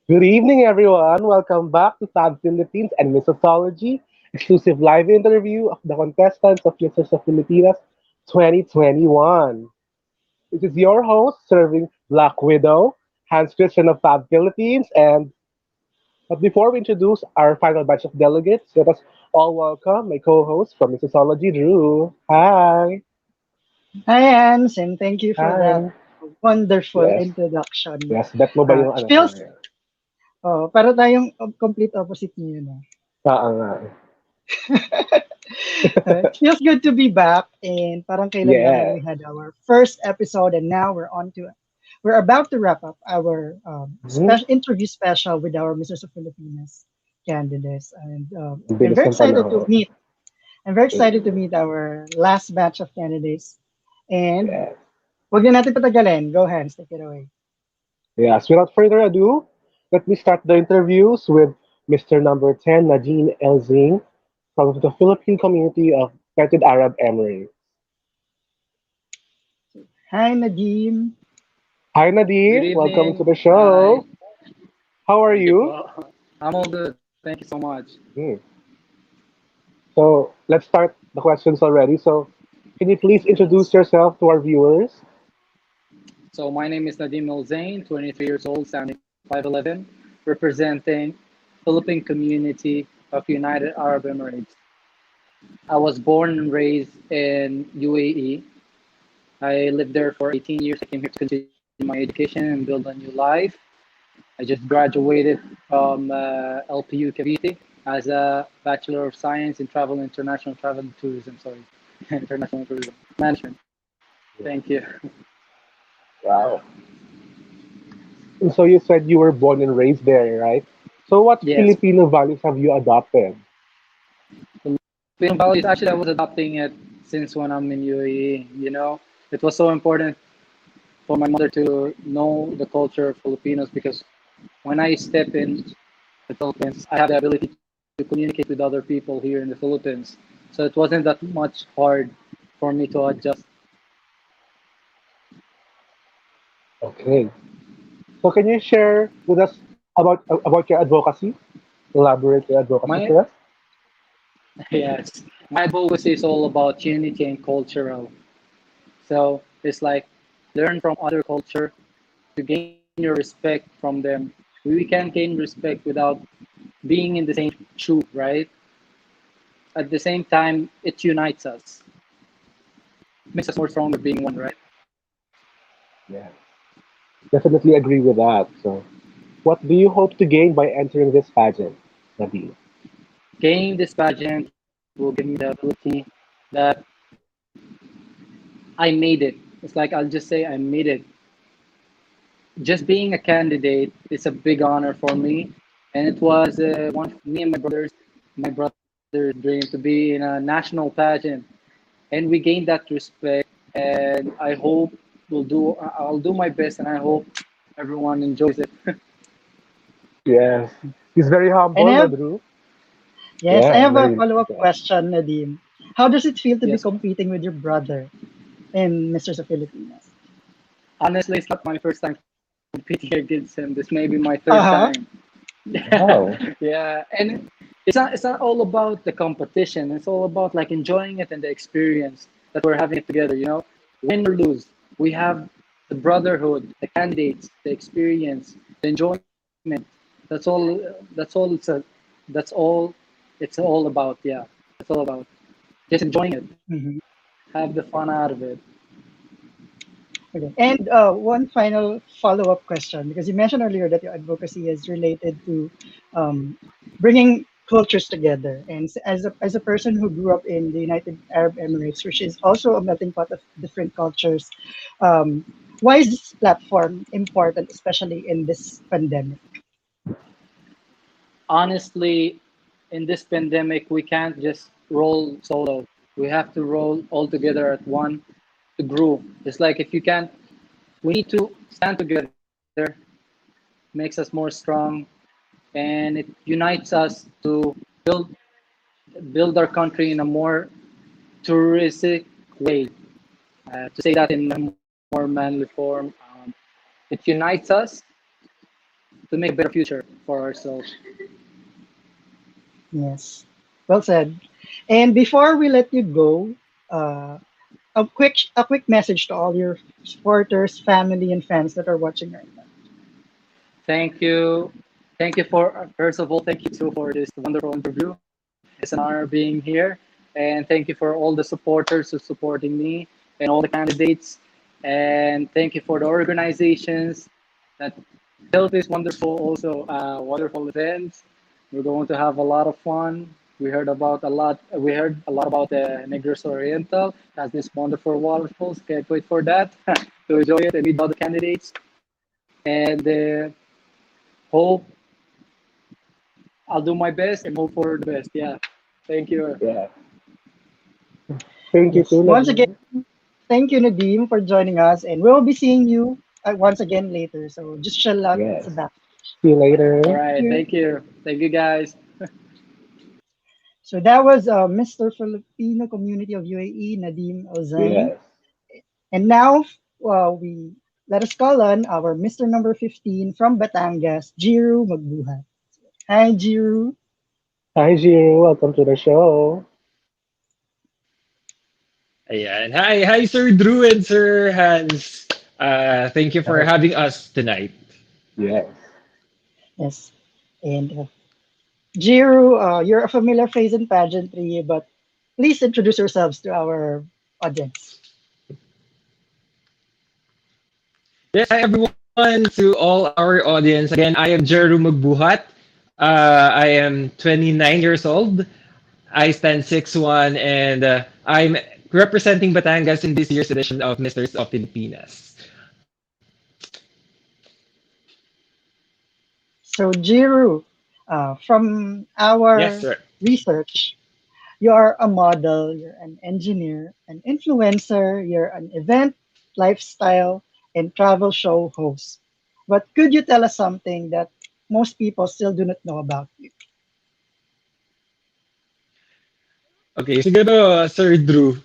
Good evening, everyone. Welcome back to Fab Philippines and Missosology, exclusive live interview of the contestants of Misters of Filipinas 2021. This is your host, serving Black Widow, Hans Christian of Fab Philippines. But before we introduce our final batch of delegates, let us all welcome my co-host from Missosology, Drew. Hi. Hi, Ans, and thank you for that Hi. wonderful Yes. introduction. Yes. Bet mo ba yung It ano? feels, para tayong complete opposite niyo, no? Nga. It feels good to be back, and parang kailan lang Yes. we had our first episode, and now we're about to wrap up our Mhm. interview special with our Misters of Filipinas candidates, and Ang I'm bilis very ng excited to panahon. meet. I'm very excited to meet our last batch of candidates, and Yes. wag na natin patagalin. Go ahead, take it away. Yes, without further ado, let me start the interviews with Mr. Number 10, Nadine Elzing, from the Philippine Community of United Arab Emirates. Hi, Nadim. Hi, Good Nadine. Welcome to evening. the Hi. show. How are Thank you you? po. I'm all good. Thank you so much. Hmm. So, let's start the questions already. So, can you please introduce Yes. yourself to our viewers? So my name is Nadim Milzain, 23 years old, standing 5'11", representing Philippine Community of United Arab Emirates. I was born and raised in UAE. I lived there for 18 years. I came here to continue my education and build a new life. I just graduated from LPU Cavite as a Bachelor of Science in International Travel and Tourism. Sorry, International Tourism Management. Thank you. Wow. And so, you said you were born and raised there, right? So, what Yes, Filipino values have you adopted? Filipino values. Actually, I was adopting it since when I'm in UAE. It was so important for my mother to know the culture of Filipinos because when I step in the Philippines, I have the ability to communicate with other people here in the Philippines. So it wasn't that much hard for me to adjust. Okay. So, can you share with us about your advocacy? Elaborate your advocacy My for us. yes, my advocacy is all about unity and cultural. So it's like learn from other culture to gain your respect from them. We can't gain respect without being in the same shoe, right? At the same time, it unites us, makes us more stronger being one, right? Yeah, definitely agree with that. So, what do you hope to gain by entering this pageant, Nabil? Gaining this pageant will give me the ability that I made it. It's like I'll just say I made it. Just being a candidate is a big honor for me, and it was one of me and my brother's dream to be in a national pageant, and we gained that respect. And I hope I'll do my best, and I hope everyone enjoys it. Yes, he's very And humble, I have, Nadru. yes, I Yeah, have a very. follow-up Yeah. question, Nadim. How does it feel to be Yes, competing with your brother in Misters of Filipinas? honestly, it's not my first time competing against him. This may be my third Uh-huh. time. Wow. Yeah, and it's not all about the competition. It's all about like enjoying it and the experience that we're having it together. Win or lose, we have the brotherhood, the candidates, the experience, the enjoyment. That's all. That's all. That's all. It's all about. Yeah, it's all about just enjoying it. Mhm. Have the fun out of it. Okay. And one final follow-up question, because you mentioned earlier that your advocacy is related to um, bringing cultures together. And as a person who grew up in the United Arab Emirates, which is also a melting pot of different cultures, um, why is this platform important, especially in this pandemic? Honestly, in this pandemic, we can't just roll solo. We have to roll all together at one to grow. It's like if you can't, we need to stand together, makes us more strong, and it unites us to build build our country in a more touristic way. To say that in a more manly form, it unites us to make a better future for ourselves. Yes, well said. And before we let you go, uh, a quick message to all your supporters, family, and fans that are watching right now. Thank you. Thank you for, first of all, thank you too for this wonderful interview. It's an honor being here. And thank you for all the supporters who supporting me and all the candidates. And thank you for the organizations that built this wonderful, also wonderful event. We're going to have a lot of fun. We heard a lot about the Negros Oriental. Has this wonderful waterfalls. Can't wait for that to enjoy it and meet all the candidates. And hope I'll do my best and hope for the best. Yeah. Thank you. Yeah. Thank you Yes. too, Once again, Nadim. thank you, Nadim, for joining us, and we'll be seeing you once again later. So just chill out at Yes. the back. See you All later. Thank right. you. Thank you. Thank you, guys. So that was Mr. Filipino Community of UAE, Nadim Alzain. Yes. And now we let us call on our Mr. number 15 from Batangas, 𝗪𝗪𝗪𝗪. Hi, Jiru. Hi, Gio. Welcome to the show. Ayan. Hi, Sir Drew and Sir Hans. Thank you for Hi. having us tonight. Yes. Yes. And Jiru, you're a familiar face in pageantry, but please introduce yourselves to our audience. Yes, hi everyone, to all our audience. Again, I am Jeru Magbuhat. I am 29 years old. I stand 6'1", and I'm representing Batangas in this year's edition of Misters of Filipinas. So, Jiru, from Yes, our sir. research, you're a model, you're an engineer, an influencer, you're an event, lifestyle, and travel show host. But could you tell us something that most people still do not know about you? Okay, siguro, Sir Drew,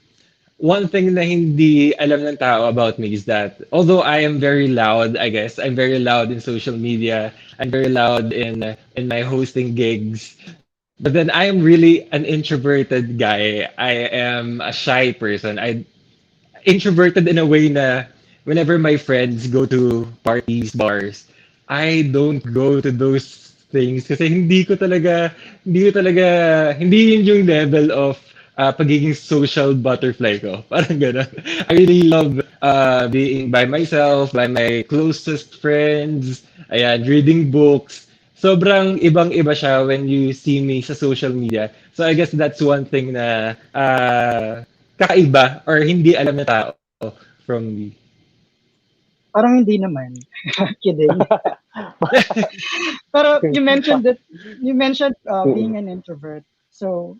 one thing na hindi alam ng tao about me is that although I am very loud, I guess, I'm very loud in social media, I'm very loud in my hosting gigs, but then I am really an introverted guy. I am a shy person. I introverted in a way na whenever my friends go to parties, bars, I don't go to those things kasi hindi yun yung level of pagiging social butterfly ko. Parang gano'n. I really love being by myself, by my closest friends, ayan, reading books. Sobrang ibang-iba siya when you see me sa social media. So I guess that's one thing na kakaiba or hindi alam na tao from me. Parang hindi naman. Kidding. Pero you mentioned being an introvert. So,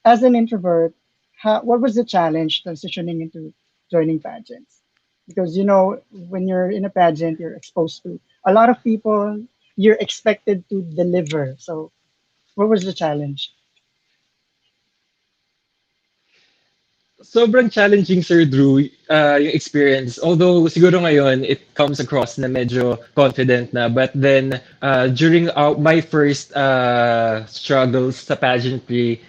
as an introvert, what was the challenge transitioning into joining pageants? Because when you're in a pageant, you're exposed to a lot of people. You're expected to deliver. So, what was the challenge? Sobrang challenging, Sir Drew, yung experience. Although siguro ngayon, it comes across na medyo confident na. But then, during my first struggles sa pageantry,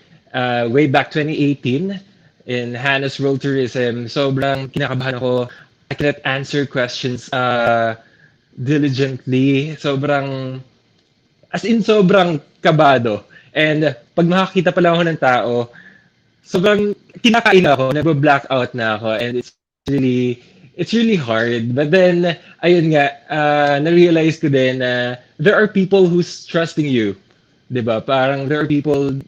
way back 2018, in Hannah's World Tourism, sobrang kinakabahan ako. I cannot answer questions diligently. Sobrang kabado. And pag makakita pa lang ako ng tao, sobrang kinakain ako, nagbo-blackout na ako, and it's really hard. But then, ayun nga, na-realize ko din na there are people who's trusting you. 'Di ba? Parang there are people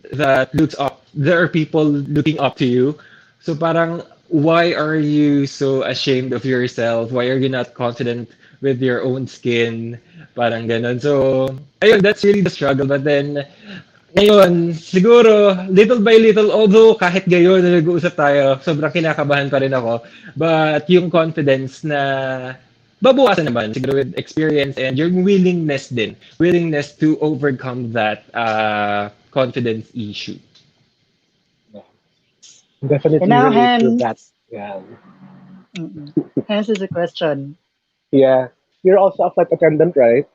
looking up to you. So parang, why are you so ashamed of yourself? Why are you not confident with your own skin? Parang ganun. So, ayun, that's really the struggle. But then, ngayon, siguro, little by little, although kahit gayon na nag-uusap tayo, sobrang kinakabahan pa rin ako. But yung confidence na babawasan naman, siguro with experience and your willingness to overcome that confidence issue. And Definitely now, relate to that. Hans. Yeah. Mm-mm. Hans is a question. Yeah. You're also a flight attendant, right?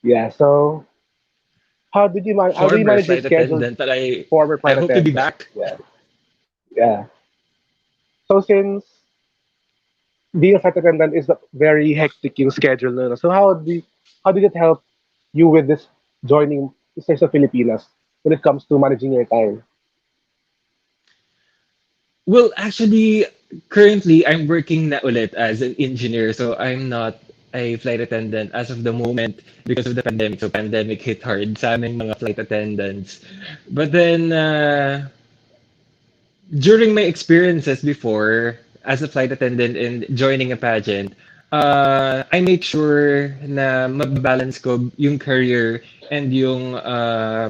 Yeah. So how do you Former manage your flight schedule? attendant, but Former I flight hope to be attendant. back. Yeah. Yeah. So since being a flight attendant is a very hectic yung schedule, no? So how did it help you with this joining Misters of Filipinas when it comes to managing your time? Well, actually, currently I'm working na ulit as an engineer, so I'm not a flight attendant as of the moment because of the pandemic. So pandemic hit hard sa aming mga flight attendants. But then, during my experiences before as a flight attendant and joining a pageant, I make sure na mabalance ko yung career and yung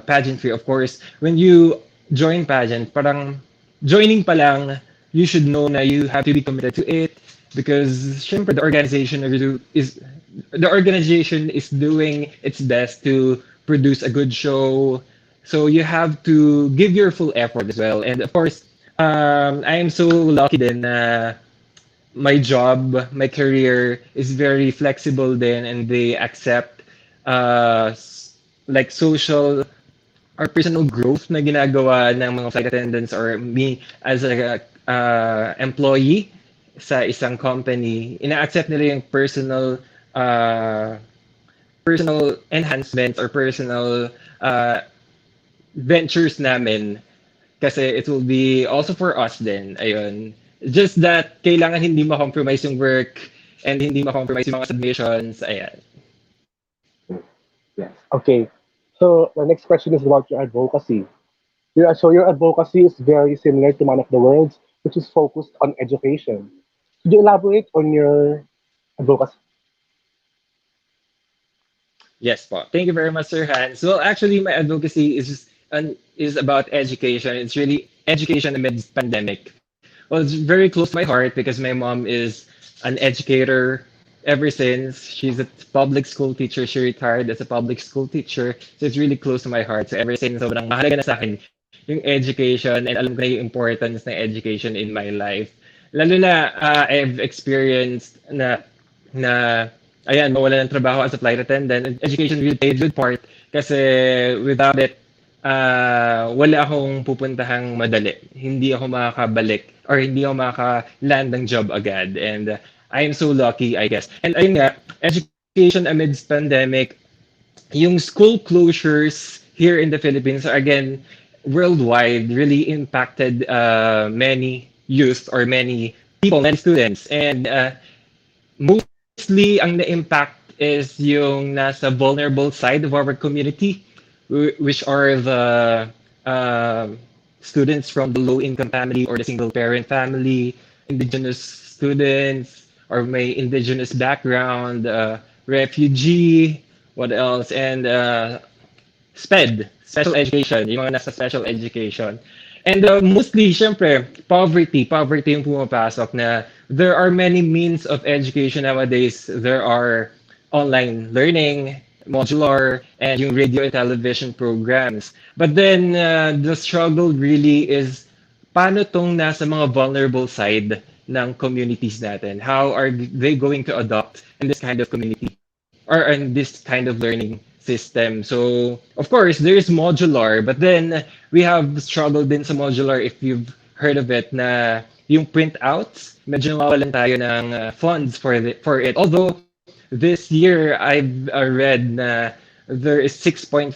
pageantry. Of course, when you join pageant, parang joining pa lang, you should know na you have to be committed to it because syempre the organization is doing its best to produce a good show. So you have to give your full effort as well. And of course, I am so lucky din na my job, my career is very flexible then and they accept like social or personal growth na ginagawa ng mga flight attendants or me as a employee sa isang company. Ina-accept nila yung uh, personal enhancements or personal ventures namin kasi it will be also for us then. Ayun. Just that kailangan hindi ma-compromise yung work and hindi ma-compromise yung mga submissions. Ayan. Yes. Okay. So the next question is about your advocacy. Your advocacy is very similar to one of the world's, which is focused on education. Could you elaborate on your advocacy? Yes po. Thank you very much, Sir Hans. Well, actually, my advocacy is about education. It's really education amidst pandemic. Well, it's very close to my heart because my mom is an educator ever since. She's a public school teacher. She retired as a public school teacher. So it's really close to my heart. So ever since, sobrang mahalaga na sa akin yung education and alam ko na yung importance ng education in my life. Lalo na I've experienced na ayan, mawala ng trabaho as a flight attendant. Education really played a good part kasi without it, wala akong pupuntahang madali. Hindi ako makakabalik or hindi ako makaka-land ng job agad. And I am so lucky, I guess. And ayun nga, education amidst pandemic, yung school closures here in the Philippines are again worldwide really impacted many youth or many people, many students. And mostly ang na-impact is yung nasa vulnerable side of our community, which are the students from the low-income family or the single-parent family, indigenous students, or may indigenous background, refugee, what else, and special education, yung mga nasa special education. And mostly, syempre, poverty yung pumapasok na there are many means of education nowadays. There are online learning, modular, and yung radio and television programs. But then, the struggle really is paano tong nasa mga vulnerable side ng communities natin? How are they going to adopt in this kind of community or in this kind of learning system? So, of course, there's modular, but then we have struggled din sa modular if you've heard of it na yung printouts, medyo nawawalan tayo ng funds for it. Although this year I've read na there is 6.5%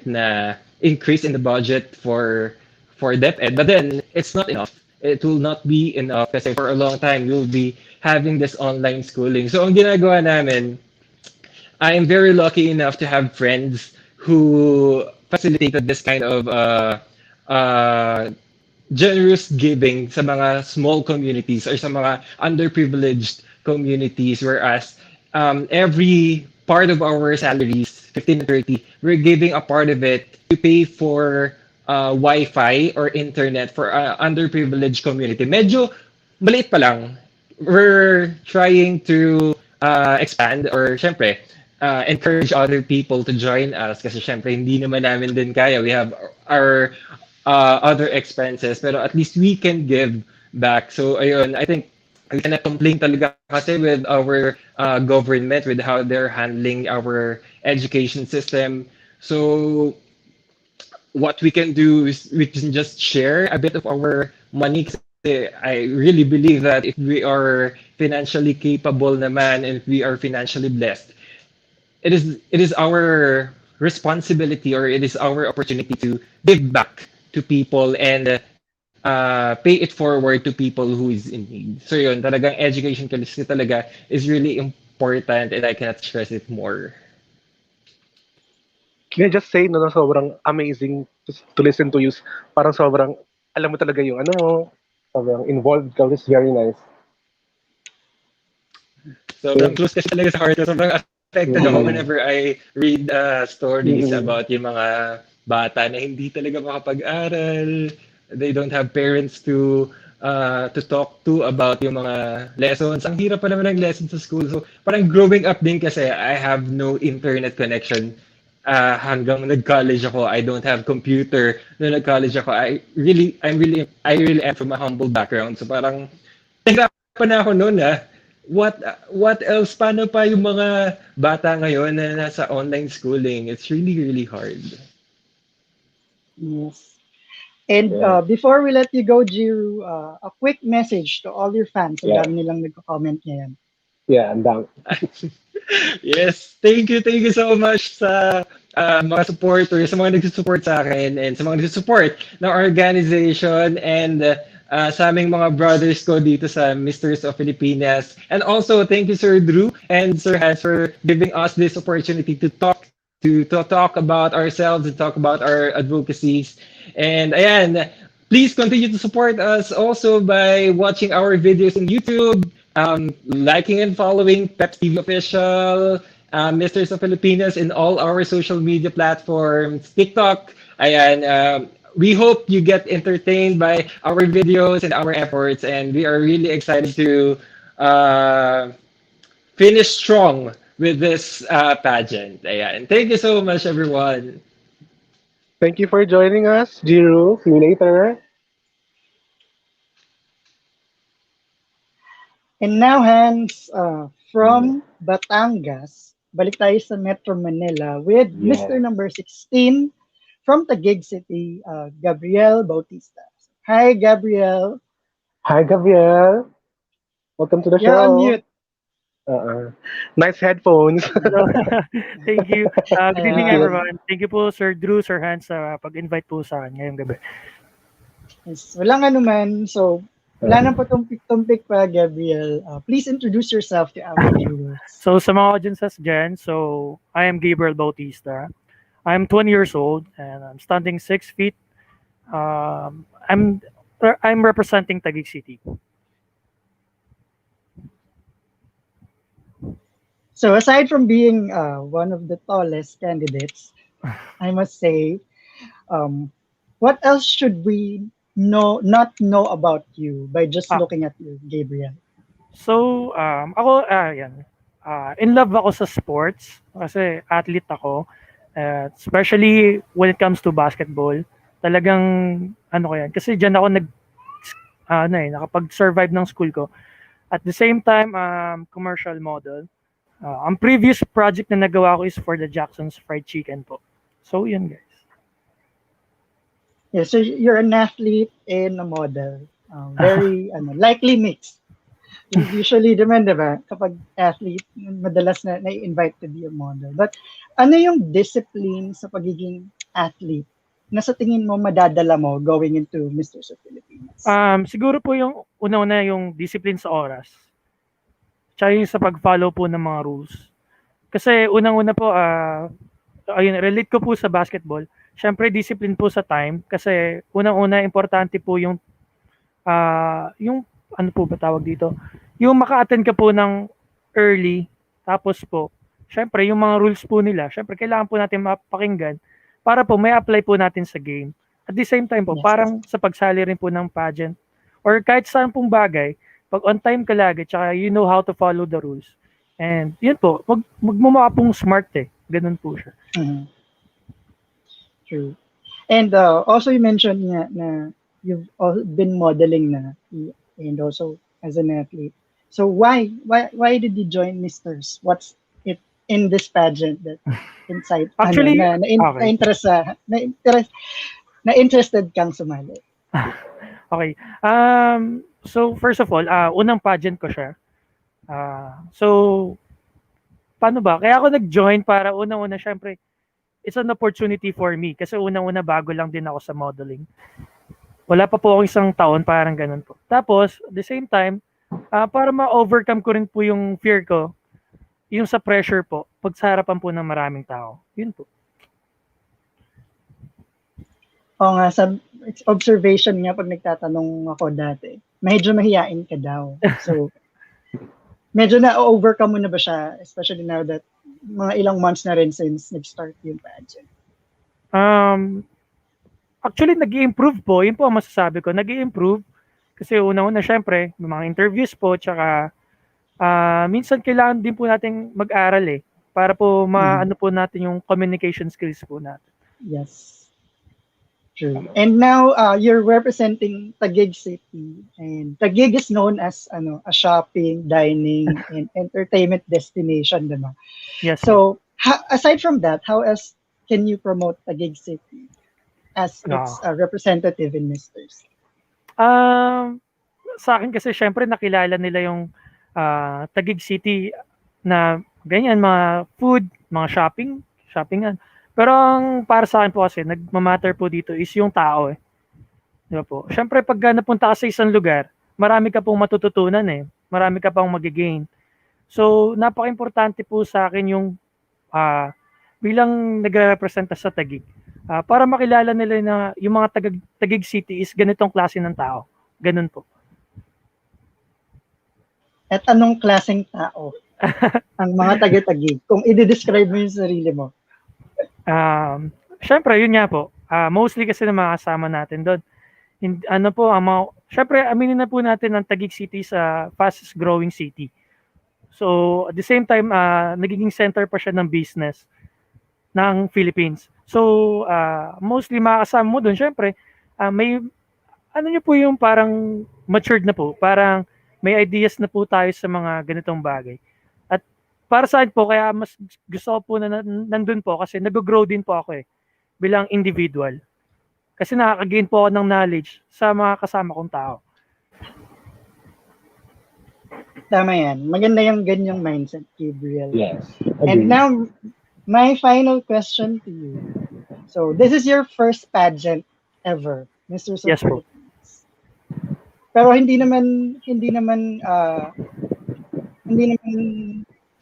na increase in the budget for DepEd, but then it's not enough. It will not be enough kasi for a long time we'll be having this online schooling. So ang ginagawa namin, I am very lucky enough to have friends who facilitated this kind of uh, generous giving sa mga small communities or sa mga underprivileged communities, whereas every part of our salaries, 15 to 30, we're giving a part of it to pay for Wi-Fi or internet for underprivileged community. Medyo maliit pa lang. We're trying to expand or syempre, encourage other people to join us kasi syempre hindi naman namin din kaya. We have our other expenses pero at least we can give back. So ayun, I think we cannot complain talaga kasi with our government, with how they're handling our education system. So what we can do is we can just share a bit of our money kasi I really believe that if we are financially capable naman and if we are financially blessed, it is our responsibility or it is our opportunity to give back to people and pay it forward to people who is in need. So yun, talagang education kasi talaga is really important and I cannot stress it more. Can I just say no, na sobrang amazing to listen to you. Parang sobrang, alam mo talaga yung ano mo, sobrang involved ka, which is very nice. Sobrang close kasi talaga sa heart ko. Sobrang affected ako Mm-mm. whenever I read stories Mm-mm. about yung mga bata na hindi talaga makapag-aral. They don't have parents to talk to about yung mga lessons. Ang hirap pa naman ng lessons sa school. So parang growing up din kasi I have no internet connection. Hanggang nag-college ako, I don't have computer. Nung nag-college ako, I really am from a humble background. So parang nahirapan na ako noon what what else paano pa yung mga bata ngayon na nasa online schooling? It's really hard. Yes. And Yeah. before we let you go, Jiru, a quick message to all your fans. Ang Yeah. dami nilang nagko-comment ngayon. Yeah, and down. Yes, thank you so much sa mga supporters, sa mga nagsusupport sa akin and sa mga nagsusupport ng organization and sa aming mga brothers ko dito sa Misters of Filipinas. And also, thank you Sir Drew and Sir Hans for giving us this opportunity to talk about ourselves and talk about our advocacies. And ayan, please continue to support us also by watching our videos in YouTube, liking and following Peps TV Official, Misters of Filipinas in all our social media platforms, TikTok. Ayan, we hope you get entertained by our videos and our efforts, and we are really excited to uh, finish strong with this pageant. Ayan. Thank you so much, everyone. Thank you for joining us, Jiru. See you later. And now, Hans, from Batangas, balik tayo sa Metro Manila with Mr. Yeah. Number 16 from Taguig City, Gabriel Bautista. Hi, Gabriel. Hi, Gabriel. Welcome to the You're on show. mute. Uh-uh. Nice headphones. So, thank you. Good evening, Thank you. Ayan. everyone. Thank you po, Sir Drew, Sir Hans, sa pag-invite po sa akin ngayong gabi. Yes, walang anuman. So, wala nang patumpik-tumpik pa, Gabriel. Please introduce yourself to our viewers. So, sa mga audiences dyan, so, I am Gabriel Bautista. I'm 20 years old, and I'm standing 6 feet. I'm representing Taguig City. So, aside from being one of the tallest candidates, I must say, what else should we not know about you by just Ah. looking at you, Gabriel? So, ako, yan. In love ako sa sports kasi athlete ako. Especially when it comes to basketball. Talagang, ano ko yan. Kasi dyan ako nakapag-survive ng school ko. At the same time, commercial model. Ang previous project na nagawa ko is for the Jackson's Fried Chicken po. So, yun guys. Yeah, so you're an athlete and a model. Very likely mix. Usually naman, diba, kapag athlete, madalas na-invite to be a model. But ano yung discipline sa pagiging athlete na sa tingin mo madadala mo going into Misters of Filipinas? Siguro po yung una-una yung discipline sa oras. Tsaka yung sa pag-follow po ng mga rules. Kasi unang-una po, ayun, relate ko po sa basketball. Siyempre, discipline po sa time. Kasi unang-una, importante po yung ano po ba tawag dito? Yung maka-attend ka po ng early. Tapos po, siyempre, yung mga rules po nila, siyempre, kailangan po natin mapakinggan para po may apply po natin sa game. At the same time po, Yes. parang sa pagsali rin po ng pageant or kahit saan pong bagay, pag on time ka lagi, tsaka you know how to follow the rules. And yun po, magmumukha pong smart eh. Ganun po siya. Mhm. True. And also you mentioned nga na you've been modeling na and also as an athlete. So why did you join Misters? What's it in this pageant that insight Actually, okay. na interested kang sumali? Okay. So first of all, unang pageant ko siya. So paano ba? Kaya ako nag-join para unang-una syempre it's an opportunity for me kasi unang-una bago lang din ako sa modeling. Wala pa po akong isang taon, parang ganun po. Tapos, at the same time, para ma-overcome ko rin po yung fear ko, yung sa pressure po, pag sa harapan po ng maraming tao. Yun po. Oo nga, sa observation nga pag nagtatanong ako dati, medyo mahiyain ka daw. So, medyo na-overcome mo na ba siya, especially now that mga ilang months na rin since nag-start yung pageant? Actually, nag-i-improve po. Yun po ang masasabi ko. Nag-i-improve. Kasi una-una, syempre, may mga interviews po, tsaka minsan kailangan din po natin mag-aral para po maano po natin yung communication skills po natin. Yes. True. And now, you're representing Taguig City. And Taguig is known as a shopping, dining, and entertainment destination. Diba? Yes. So, aside from that, how else can you promote Taguig City as its representative in Misters? Sa akin kasi syempre nakilala nila yung Taguig City na ganyan, mga food, mga shoppingan. Pero ang para sa akin po kasi, nagmamatter po dito is yung tao Di ba po? Syempre pag napunta ka sa isang lugar, marami ka pong matututunan Marami ka pang magigain. So, napaka-importante po sa akin yung bilang nagre-representa sa Taguig. Para makilala nila na yung mga Taguig City is ganitong klase ng tao. Ganun po. At anong klaseng tao ang mga taga-Taguig? Kung i-describe mo yung sarili mo. Syempre, yun nga po. Mostly kasi na mga kasama natin doon. Syempre, aminin na po natin ang Taguig City sa fastest growing city. So, at the same time, nagiging center pa siya ng business ng Philippines. So, mostly makakasama mo doon. Syempre, may, nyo po yung parang matured na po. Parang may ideas na po tayo sa mga ganitong bagay. At para sa akin po, kaya mas gusto ko po na nandun po kasi nag-grow din po ako bilang individual. Kasi nakaka-gain po ako ng knowledge sa mga kasama kong tao. Tama yan. Maganda yung ganyang mindset, Gabriel. Yes. And now, my final question to you. So, this is your first pageant ever, Misters of Yes po. Filipinas. Pero hindi naman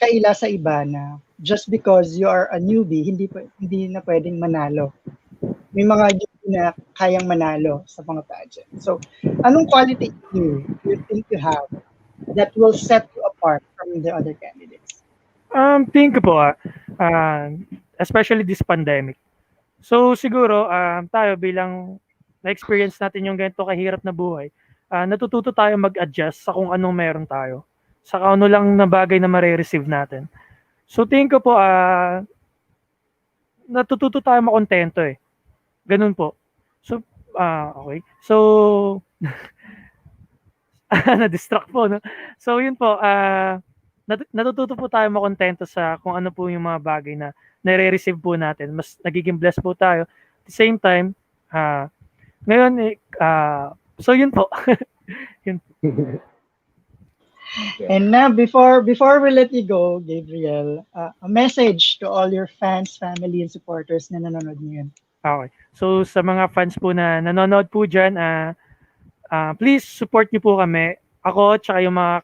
kaila sa iba na just because you are a newbie, hindi na pwedeng manalo. May mga newbie na kayang manalo sa mga pageant. So, anong quality you think you have that will set you apart from the other candidates? Tingin ko po, especially this pandemic. So, siguro, tayo bilang na-experience natin yung ganito kahirap na buhay, natututo tayo mag-adjust sa kung anong meron tayo. Sa ano lang na bagay na mare-receive natin. So, tingin ko po, natututo tayo makontento Ganun po. So, okay. So, na-distract po, no? So, yun po, natututo po tayo makontento sa kung ano po yung mga bagay na nare-receive po natin. Mas nagiging blessed po tayo. At the same time, ngayon, so yun po. Yun po. And now, before we let you go, Gabriel, a message to all your fans, family, and supporters na nanonood ngayon. Okay. So, sa mga fans po na nanonood po dyan, please support niyo po kami. Ako, tsaka yung mga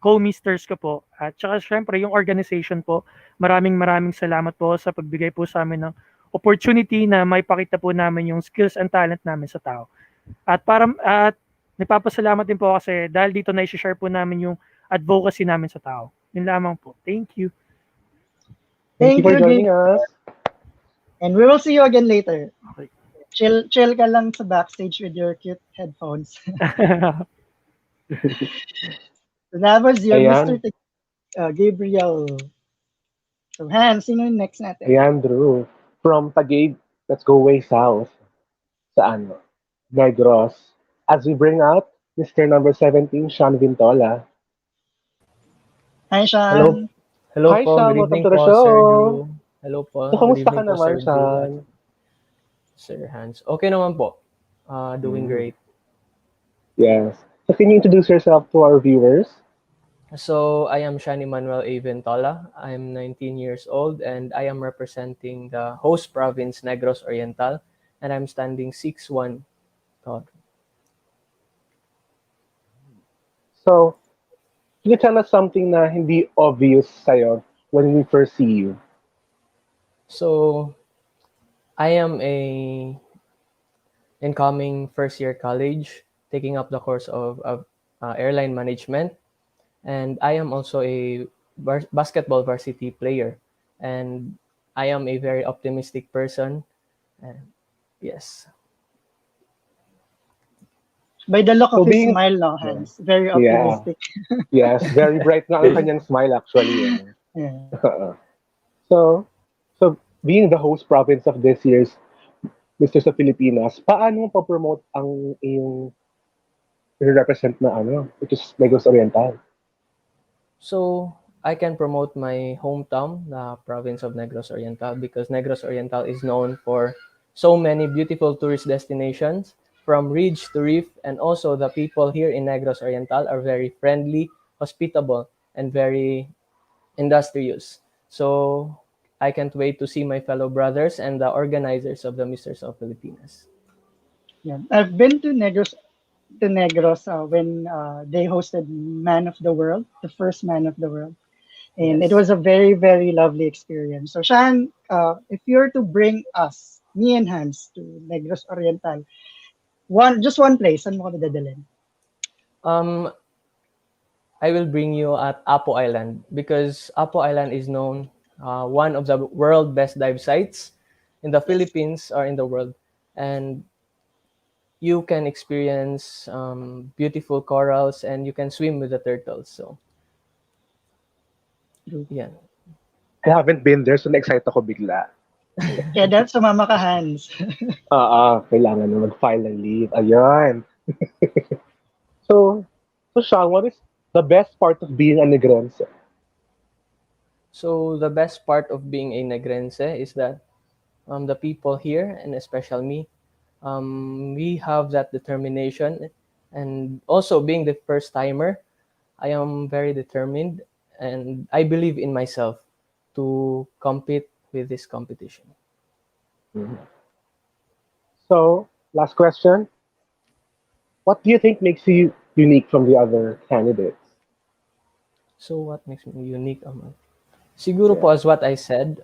co-misters ko po. At tsaka syempre yung organization po. Maraming salamat po sa pagbigay po sa amin ng opportunity na may pakita po namin yung skills and talent namin sa tao. At nagpapasalamat din po kasi dahil dito na i-share po namin yung advocacy namin sa tao. Yun lamang po. Thank you. Thank you for joining us. And we will see you again later. Okay. Chill ka lang sa backstage with your cute headphones. So that was your Mr. Gabriel. So Han, sino yung next natin? Ayan, Drew. From Taguig, let's go way south. Sa Negros. As we bring out Mr. number 17, Sean Vintola. Hi, Hello. Sean. Hello Hi, po. Sean. Good Welcome evening to the po, Sir show. Drew. Hello So, po. Good kamusta ka evening po, naman, Sir Drew at Sean? Sir Hans. Okay naman po. Doing Mm, great. yes. So, can you introduce yourself to our viewers? So, I am Shani Manuel A. Ventola. I'm 19 years old and I am representing the host province, Negros Oriental, and I'm standing 6'1 tall. So, can you tell us something na hindi obvious sa'yo when we first see you? So, I am a incoming first year college taking up the course of airline management. And I am also a basketball varsity player. And I am a very optimistic person. And yes. By the look of So, his being, smile now, yeah, Hans, very yeah, optimistic. yes, very bright nga ang kanyang smile actually. Yeah. So, so being the host province of this year's Misters of Filipinas, paano mo pa-promote ang iyong represent na ano, which is Negros Oriental? So I can promote my hometown, the province of Negros Oriental, because Negros Oriental is known for so many beautiful tourist destinations from ridge to reef. And also the people here in Negros Oriental are very friendly, hospitable, and very industrious. So I can't wait to see my fellow brothers and the organizers of the Misters of Filipinas. Yeah. I've been to Negros when they hosted Man of the World, the first Man of the World. And it Yes. was a very, very lovely experience. So, Shan, if you're to bring us, me and Hans, to Negros Oriental, just one place, saan mo kami dadalhin? Um, I will bring you at Apo Island because Apo Island is known one of the world best dive sites in the Philippines or in the world, and you can experience beautiful corals and you can swim with the turtles. So yeah. I haven't been there, so na-excite ako bigla. Kaya dapat sumama ka, Hans. Kailangan na mag-file ng leave. Ayan. So, so Sean, what is the best part of being a Negrense? So the best part of being a Negrense is that the people here and especially me, we have that determination, and also being the first timer, I am very determined and I believe in myself to compete with this competition. So, last question. What do you think makes you unique from the other candidates? So what makes me unique? Siguro po Yeah. as what I said,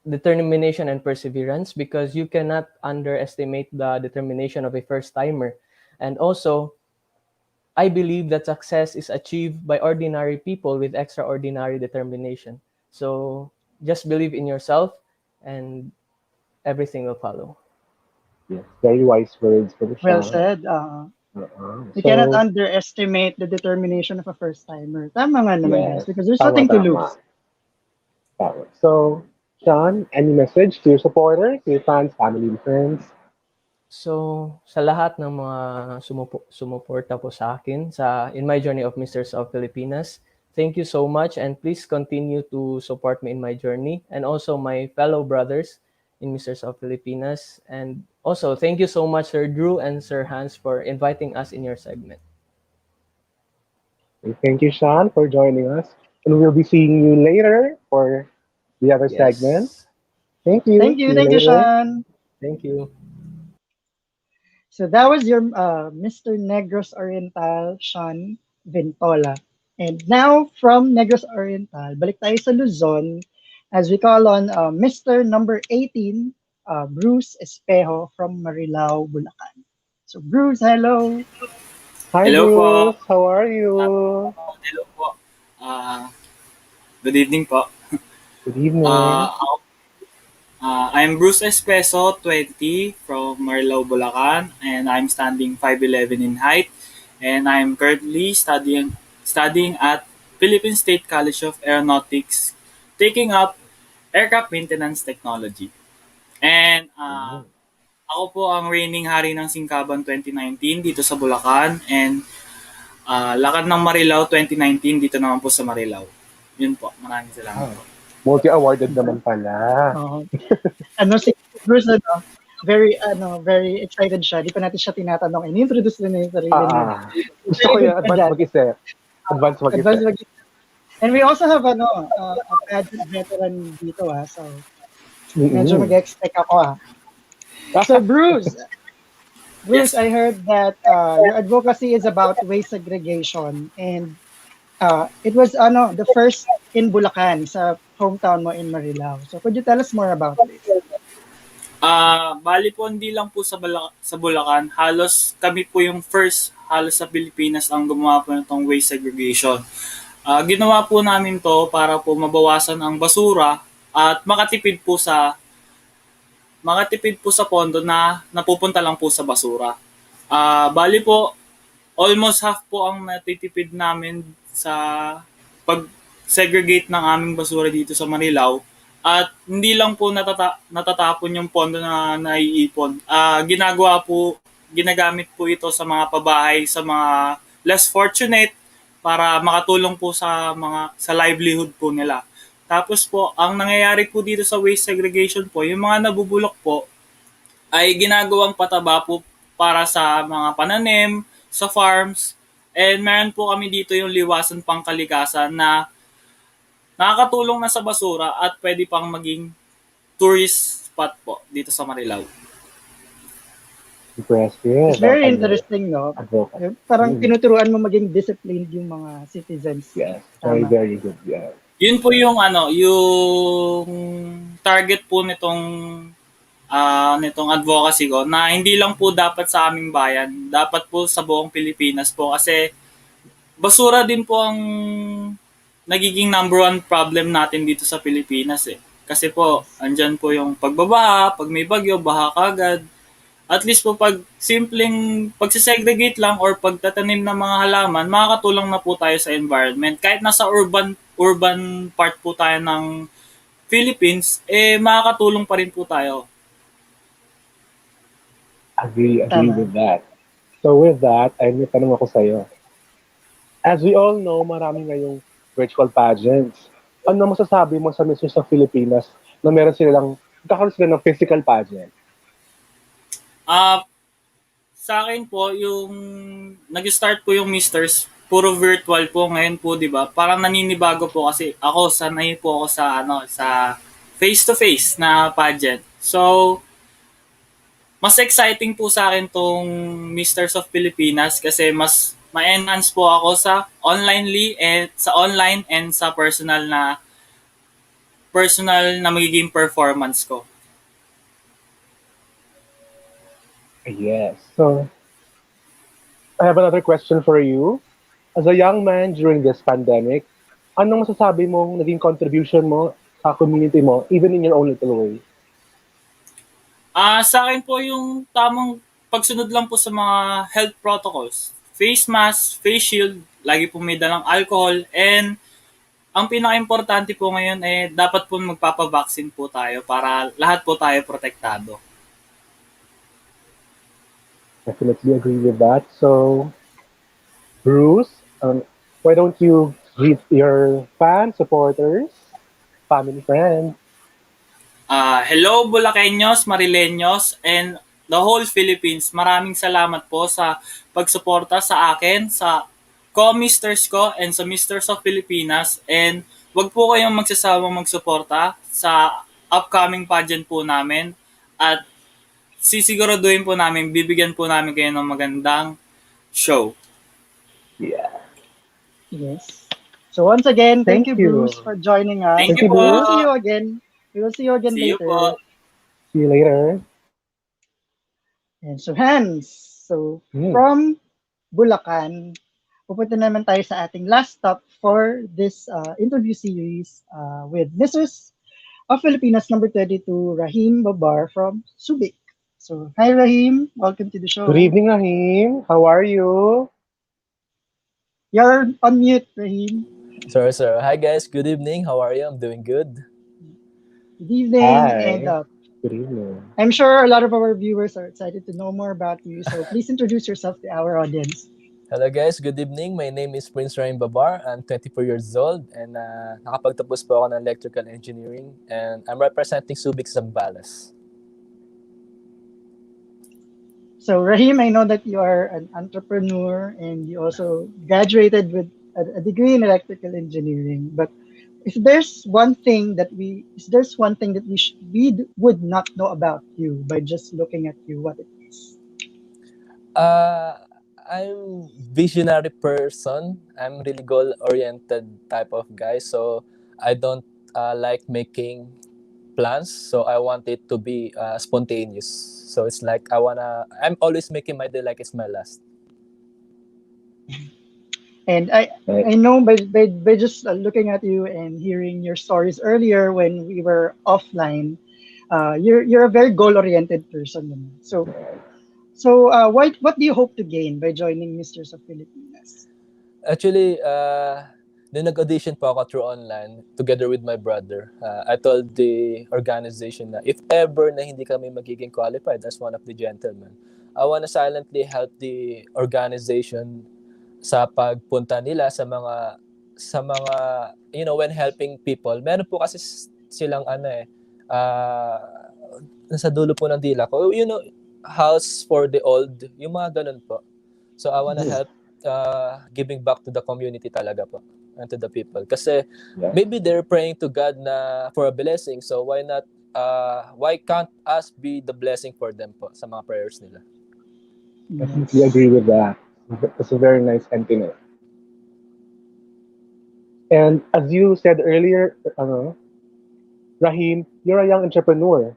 determination and perseverance, because you cannot underestimate the determination of a first timer. And also, I believe that success is achieved by ordinary people with extraordinary determination. So just believe in yourself and everything will follow. Yes. Very wise words from Well Sean. said. We cannot So, underestimate the determination of a first timer. Tama nga naman, Hans, yes. because there's Tama, nothing to tama. lose. Tama. So, Sean, any message to your supporters, to your fans, family, and friends? So, sa lahat ng mga sumuporta po sa akin in my journey of Misters of Filipinas, thank you so much and please continue to support me in my journey and also my fellow brothers in Misters of Filipinas. And also, thank you so much, Sir Drew and Sir Hans, for inviting us in your segment. And thank you, Sean, for joining us. And we'll be seeing you later for the other segment. Yes. Thank you. See you Thank you, later. Sean. Thank you. So that was your Mr. Negros Oriental, Sean Vintola. And now from Negros Oriental, balik tayo sa Luzon as we call on Mr. number 18, Bruce Espejo from Marilao, Bulacan. So Bruce, hello. Hi, Hello po. Bruce. How are you? Hello po. Ah, Good evening po. Good evening. I'm Bruce Espeso, 20, from Marilao, Bulacan, and I'm standing 5'11 in height, and I'm currently studying at Philippine State College of Aeronautics, taking up aircraft maintenance technology. And Ako po ang reigning hari ng Singkaban 2019 dito sa Bulacan and Lakad ng Marilao 2019 dito naman po sa Marilao. Yun po, maraming salamat po. Multi-awarded naman pala. Oo. Si Bruce, very excited siya. Di pa natin siya tinatanong. Ini-introduce na yung sarili niya. Gusto ko yung advance mag-isip. Advance mag-isip. And we also have a pageant veteran dito so medyo mag-expect ako So Bruce, Yes. I heard that your advocacy is about waste segregation and it was the first in Bulacan sa hometown mo in Marilao. So could you tell us more about this? Bali po hindi lang po sa Bulacan, halos kami po yung first halos sa Pilipinas ang gumawa po nitong waste segregation. Ginawa po namin to para po mabawasan ang basura at makatipid po sa pondo na napupunta lang po sa basura. Bali po, almost half po ang natitipid namin sa pag-segregate ng aming basura dito sa Marilao. At hindi lang po natatapon yung pondo na naiipon. Ginagamit po ito sa mga pabahay, sa mga less fortunate para makatulong po sa livelihood po nila. Tapos po, ang nangyayari po dito sa waste segregation po, yung mga nabubulok po ay ginagawang pataba po para sa mga pananim, sa farms. And meron po kami dito yung liwasan pangkalikasan na nakakatulong na sa basura at pwede pang maging tourist spot po dito sa Marilao. Impressive. It's very interesting, no? Parang tinuturuan mo maging disciplined yung mga citizens. Yes, very, very good. Yeah. Yun po yung yung target po nitong advocacy ko na hindi lang po dapat sa aming bayan, dapat po sa buong Pilipinas po kasi basura din po ang nagiging number one problem natin dito sa Pilipinas Kasi po, andyan po yung pagbabaha, pag may bagyo, baha kagad. At least po pag simpleng pagsisegregate lang or pagtatanim ng mga halaman, makakatulong na po tayo sa environment. Kahit nasa urban part po tayo ng Philippines, makakatulong pa rin po tayo. Agree with that. So with that, ay may tanong ako sa'yo. As we all know, marami ngayong virtual pageants. Ano masasabi mo sa Misters of Filipinas na kakaroon sila ng physical pageant? Sa akin po, yung nag-start po yung Misters, puro virtual po ngayon po, 'di ba? Parang naninibago po kasi ako sanay po ako sa face-to-face na pageant. So, mas exciting po sa akin tong Misters of Filipinas kasi mas ma-enhance po ako sa online and sa personal na magiging performance ko. Yes. So, I have another question for you. As a young man during this pandemic, anong masasabi mong naging contribution mo sa community mo, even in your own little way? Sa akin po yung tamang pagsunod lang po sa mga health protocols. Face mask, face shield, lagi po may dalang alcohol, and ang pinaka-importante po ngayon dapat po magpapabaksin po tayo para lahat po tayo protektado. Definitely agree with that. So, Bruce, why don't you greet your fans, supporters, family, friends? Hello Bulaqueños, Marileños, and the whole Philippines. Maraming salamat po sa pagsuporta sa akin, sa co-misters ko, and sa Misters of Filipinas. And wag po kayong magsasawang magsuporta sa upcoming pageant po namin. At sisiguraduhin po namin, bibigyan po namin kayo ng magandang show. Yeah. Yes. So once again, thank you, you. Bruce, for joining us. Thank you We will po. see you again. We will see you again See you later. po. See you later. And so Hans, from Bulacan, pupunta naman tayo sa ating last stop for this interview series with Misters of Filipinas number 22, Rahim Babar from Subic. So, hi Rahim, welcome to the show. Good evening, Rahim. How are you? You're on mute, Rahim. Sorry, sir. Hi, guys. Good evening. How are you? I'm doing good. Good evening. Hi. And Good evening. I'm sure a lot of our viewers are excited to know more about you. So please introduce yourself to our audience. Hello guys, good evening. My name is Prince Ryan Babar. I'm 24 years old and nakapagtapos po ako ng electrical engineering and I'm representing Subic Zambales. So Rahim, I know that you are an entrepreneur and you also graduated with a degree in electrical engineering. But if there's one thing that we would not know about you by just looking at you, what it is? I'm visionary person. I'm really goal-oriented type of guy. So I don't like making plans. So I want it to be spontaneous. So it's like I'm always making my day like it's my last. And I know by just looking at you and hearing your stories earlier when we were offline, you're a very goal-oriented person. So what do you hope to gain by joining Misters of Filipinas? Actually, nung nag-audition po ako through online together with my brother, I told the organization na if ever na hindi kami magiging qualified as one of the gentlemen, I want to silently help the organization sa pagpunta nila sa mga when helping people. Meron po kasi silang nasa dulo po ng dila ko, house for the old, yung mga ganun po. So I want to help giving back to the community talaga po and to the people. Kasi maybe they're praying to God na for a blessing. So why can't us be the blessing for them po sa mga prayers nila? I completely agree with that. That's a very nice sentiment. And as you said earlier, Rahim, you're a young entrepreneur.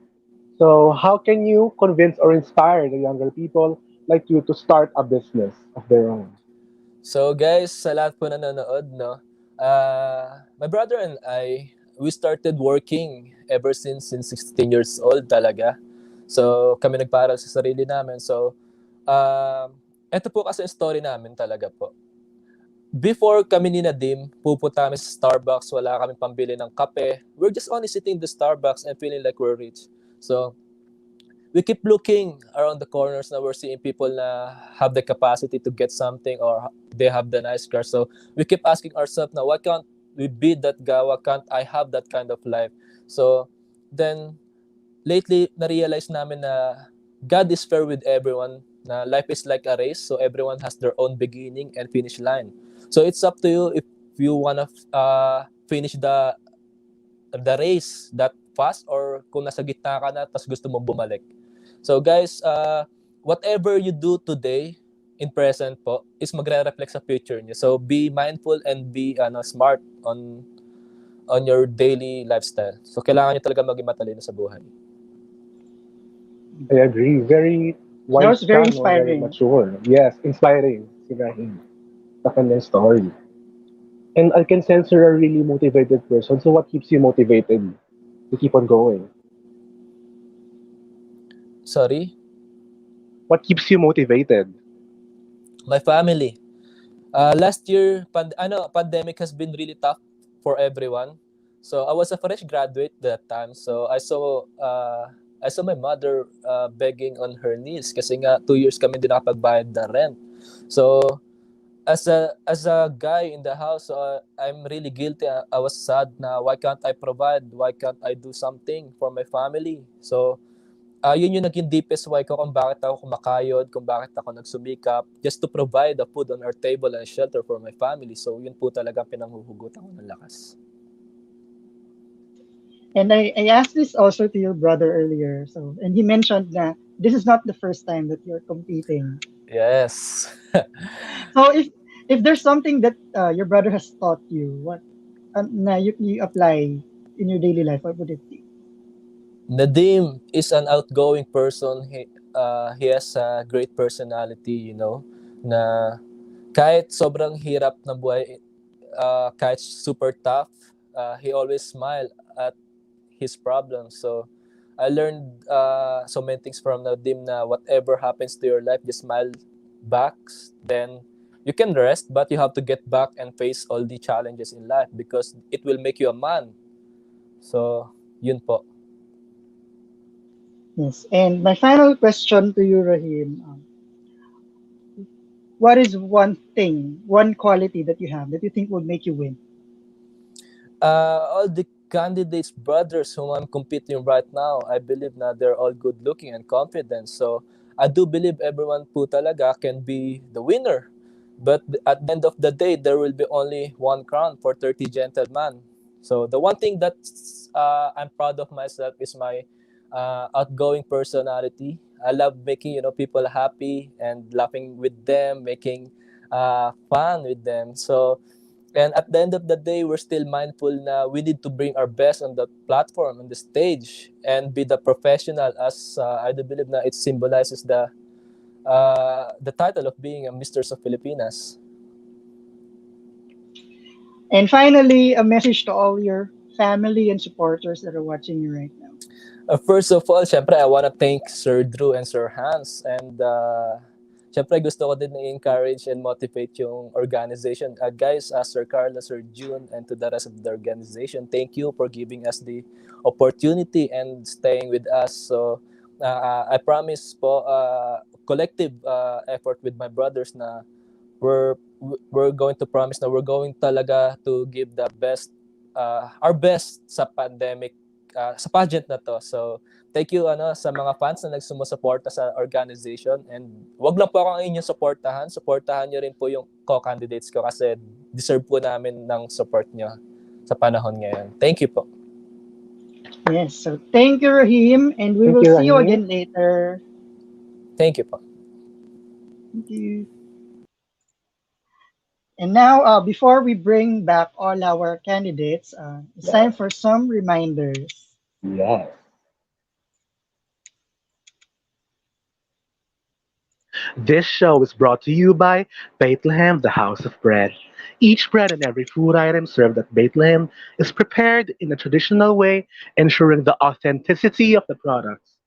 So how can you convince or inspire the younger people like you to start a business of their own? So guys, sa lahat po nanonood, my brother and I, we started working ever since 16 years old talaga. So kami nagparal sa sarili namin. So ito po kasi story namin talaga po. Before kami ni Nadim, pupunta kami sa Starbucks, wala kami pambili ng kape. We're just only sitting in the Starbucks and feeling like we're rich. So we keep looking around the corners na we're seeing people na have the capacity to get something or they have the nice car. So we keep asking ourselves na why can't we be that guy? Why can't I have that kind of life? So then lately na-realize namin na God is fair with everyone. Na life is like a race, so everyone has their own beginning and finish line. So it's up to you if you wanna finish the race that fast or kung nasa gitna ka na tapos gusto mong bumalik. So guys, whatever you do today in present po is magre-reflect sa future niyo. So be mindful and be smart on your daily lifestyle. So kailangan niyo talaga maging matalino sa buhay. I agree. Very wise. That was very son, or very inspiring. mature. Yes, inspiring. Si Rahim. Sa kanyang story. And I can sense you're a really motivated person. So what keeps you motivated to keep on going? Sorry? What keeps you motivated? My family. Last year, pandemic has been really tough for everyone. So I was a fresh graduate that time. So I saw my mother begging on her knees kasi nga 2 years kami din nakapagbayad ng rent. So as a guy in the house, I'm really guilty. I was sad na why can't I provide? Why can't I do something for my family? So yun yung naging deepest why ko kung bakit ako kumakayod, kung bakit ako nagsumikap, just to provide the food on our table and shelter for my family. So yun po talaga pinanghuhugutan ko ng lakas. And I asked this also to your brother earlier. And he mentioned that this is not the first time that you're competing. Yes. So if there's something that your brother has taught you, what na you apply in your daily life, what would it be? Nadim is an outgoing person. He has a great personality, na kahit sobrang hirap ng buhay, kahit super tough, he always smile at his problems. So I learned so many things from Nadim na whatever happens to your life, just smile back. Then you can rest, but you have to get back and face all the challenges in life because it will make you a man. So yun po. Yes. And my final question to you, Rahim. What is one thing, one quality that you have that you think would make you win? All the candidates brothers whom I'm competing right now, I believe na they're all good looking and confident. So I do believe everyone po talaga can be the winner. But at the end of the day, there will be only one crown for 30 gentlemen. So the one thing that I'm proud of myself is my outgoing personality. I love making people happy and laughing with them, making fun with them. So and at the end of the day, we're still mindful na we need to bring our best on the platform, on the stage, and be the professional as I do believe na it symbolizes the title of being a Misters of Filipinas. And finally, a message to all your family and supporters that are watching you right now. First of all, syempre, I wanna thank Sir Drew and Sir Hans. And syempre, gusto ko din na-encourage and motivate yung organization. Guys, Sir Carla, Sir June, and to the rest of the organization, thank you for giving us the opportunity and staying with us. So, I promise po, collective effort with my brothers na we're we're going to promise na we're going talaga to give the best our best sa pandemic sa pageant na to. So, thank you sa mga fans na nagsumusuporta sa organization and wag lang po ako ang inyong suportahan. Suportahan niyo rin po yung co-candidates ko kasi deserve po namin ng support niyo sa panahon ngayon. Thank you po. Yes. So thank you, Rahim, and we Thank will you, see you Rahim. again later. Thank you po. Thank you. And now, before we bring back all our candidates, it's time for some reminders. Yes. This show is brought to you by Bethlehem, the House of Bread. Each bread and every food item served at Bethlehem is prepared in a traditional way, ensuring the authenticity of the products.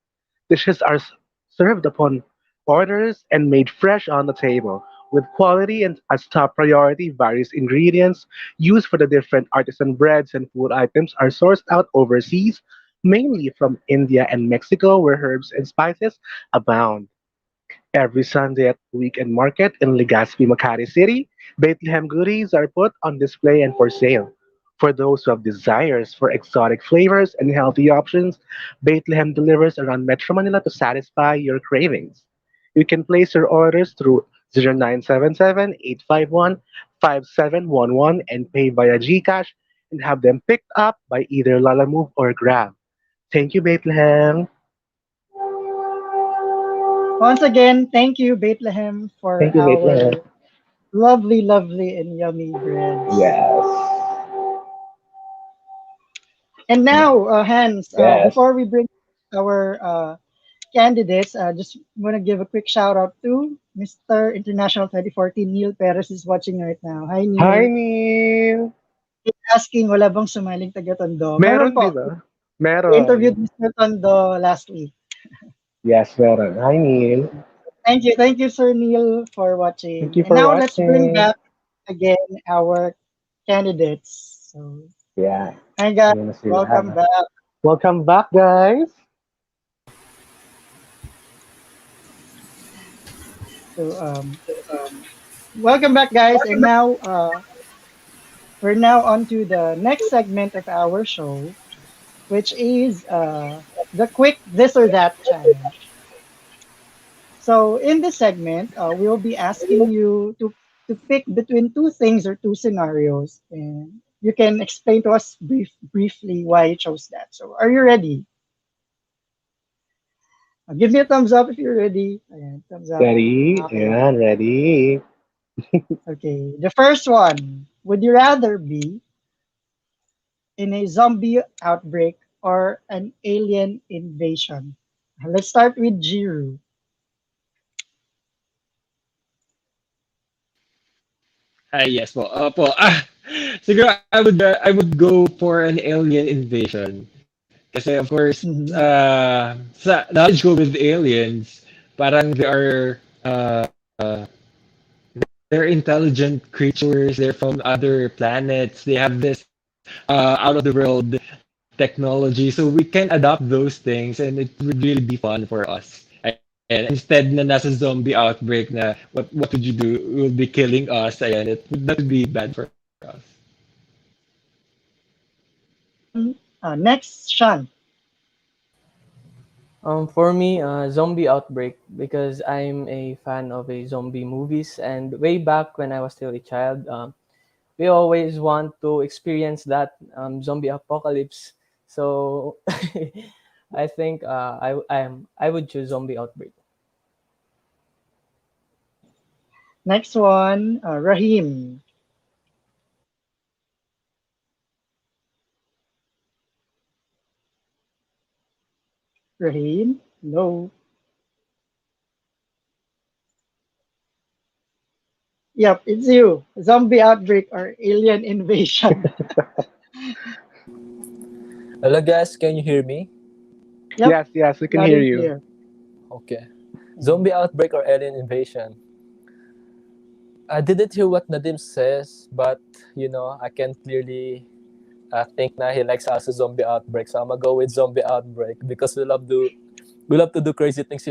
Dishes are served upon orders and made fresh on the table, with quality and as top priority. Various ingredients used for the different artisan breads and food items are sourced out overseas, mainly from India and Mexico, where herbs and spices abound. Every Sunday at the weekend market in Legazpi, Makati City, Bethlehem goodies are put on display and for sale. For those who have desires for exotic flavors and healthy options, Bethlehem delivers around Metro Manila to satisfy your cravings. You can place your orders through 0977-851-5711 and pay via GCash and have them picked up by either Lalamove or Grab. Thank you, Bethlehem. Once again, thank you, Bethlehem, for Thank you, Bethlehem. our lovely, lovely, and yummy breads. Yes. And now, Hans, Yes. before we bring our candidates, just want to give a quick shout out to Mr. International 2014, Neil Perez is watching right now. Hi, Hi, Neil. Neil. He's asking, wala bang sumaling taga-Tondo? Meron Meron, di po. ba? We interviewed Meron. Mr. Tondo last week. Yes, meron. Hi, Neil. Thank you, Sir Neil, for Thank watching. you And for now let's bring watching. back again our candidates. So, Yeah, hi guys, yun na welcome sila. back. Welcome back, guys. So, welcome back, guys. And now, we're now on to the next segment of our show, which is the quick this or that challenge. So, in this segment, we'll be asking you to pick between two things or two scenarios, and you can explain to us briefly why you chose that. So, are you ready? Give me a thumbs up if you're ready. Ayan, thumbs up. Ready? Okay. Ayan, ready. Okay. The first one. Would you rather be in a zombie outbreak or an alien invasion? Let's start with Jiru. Yes po. Opo. Siguro I would go for an alien invasion. Kasi of course, Mhm. sa knowledge ko with aliens, parang they are they're intelligent creatures. They're from other planets. They have this out of the world technology. So we can adopt those things and it would really be fun for us. And instead na nasa zombie outbreak na what would you do? Will be killing us. Ayan, that would be bad for us. Next, Sean. For me, zombie outbreak because I'm a fan of a zombie movies, and way back when I was still a child, we always want to experience that zombie apocalypse. So I think I would choose zombie outbreak. Next one, Rahim. Rahim, no. Yep, it's you. Zombie outbreak or alien invasion. Hello guys, can you hear me? Yep, Yes, we can loud hear and you. clear. Okay. Zombie outbreak or alien invasion? I didn't hear what Nadim says, but I can clearly think na he likes also zombie outbreak. So I'm gonna go with zombie outbreak because we love to do crazy things.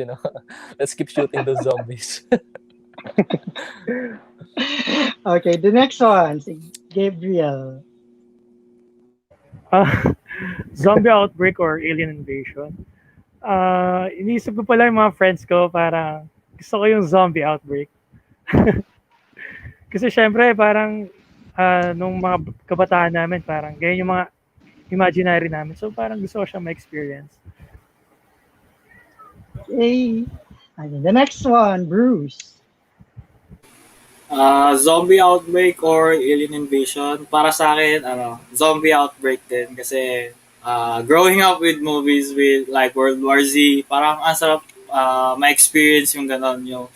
Let's keep shooting those zombies. Okay, the next one, si Gabriel. Ah, zombie outbreak or alien invasion? Iniisip ko pala yung mga friends ko, parang gusto ko yung zombie outbreak. Kasi syempre, parang nung mga kabataan namin, parang ganyan yung mga imaginary namin. So parang gusto ko siya ma-experience. Okay. Okay, the next one, Bruce. Zombie outbreak or alien invasion? Para sa akin, zombie outbreak din. Kasi growing up with movies with like World War Z, parang ang sarap ma-experience yung ganon, yung,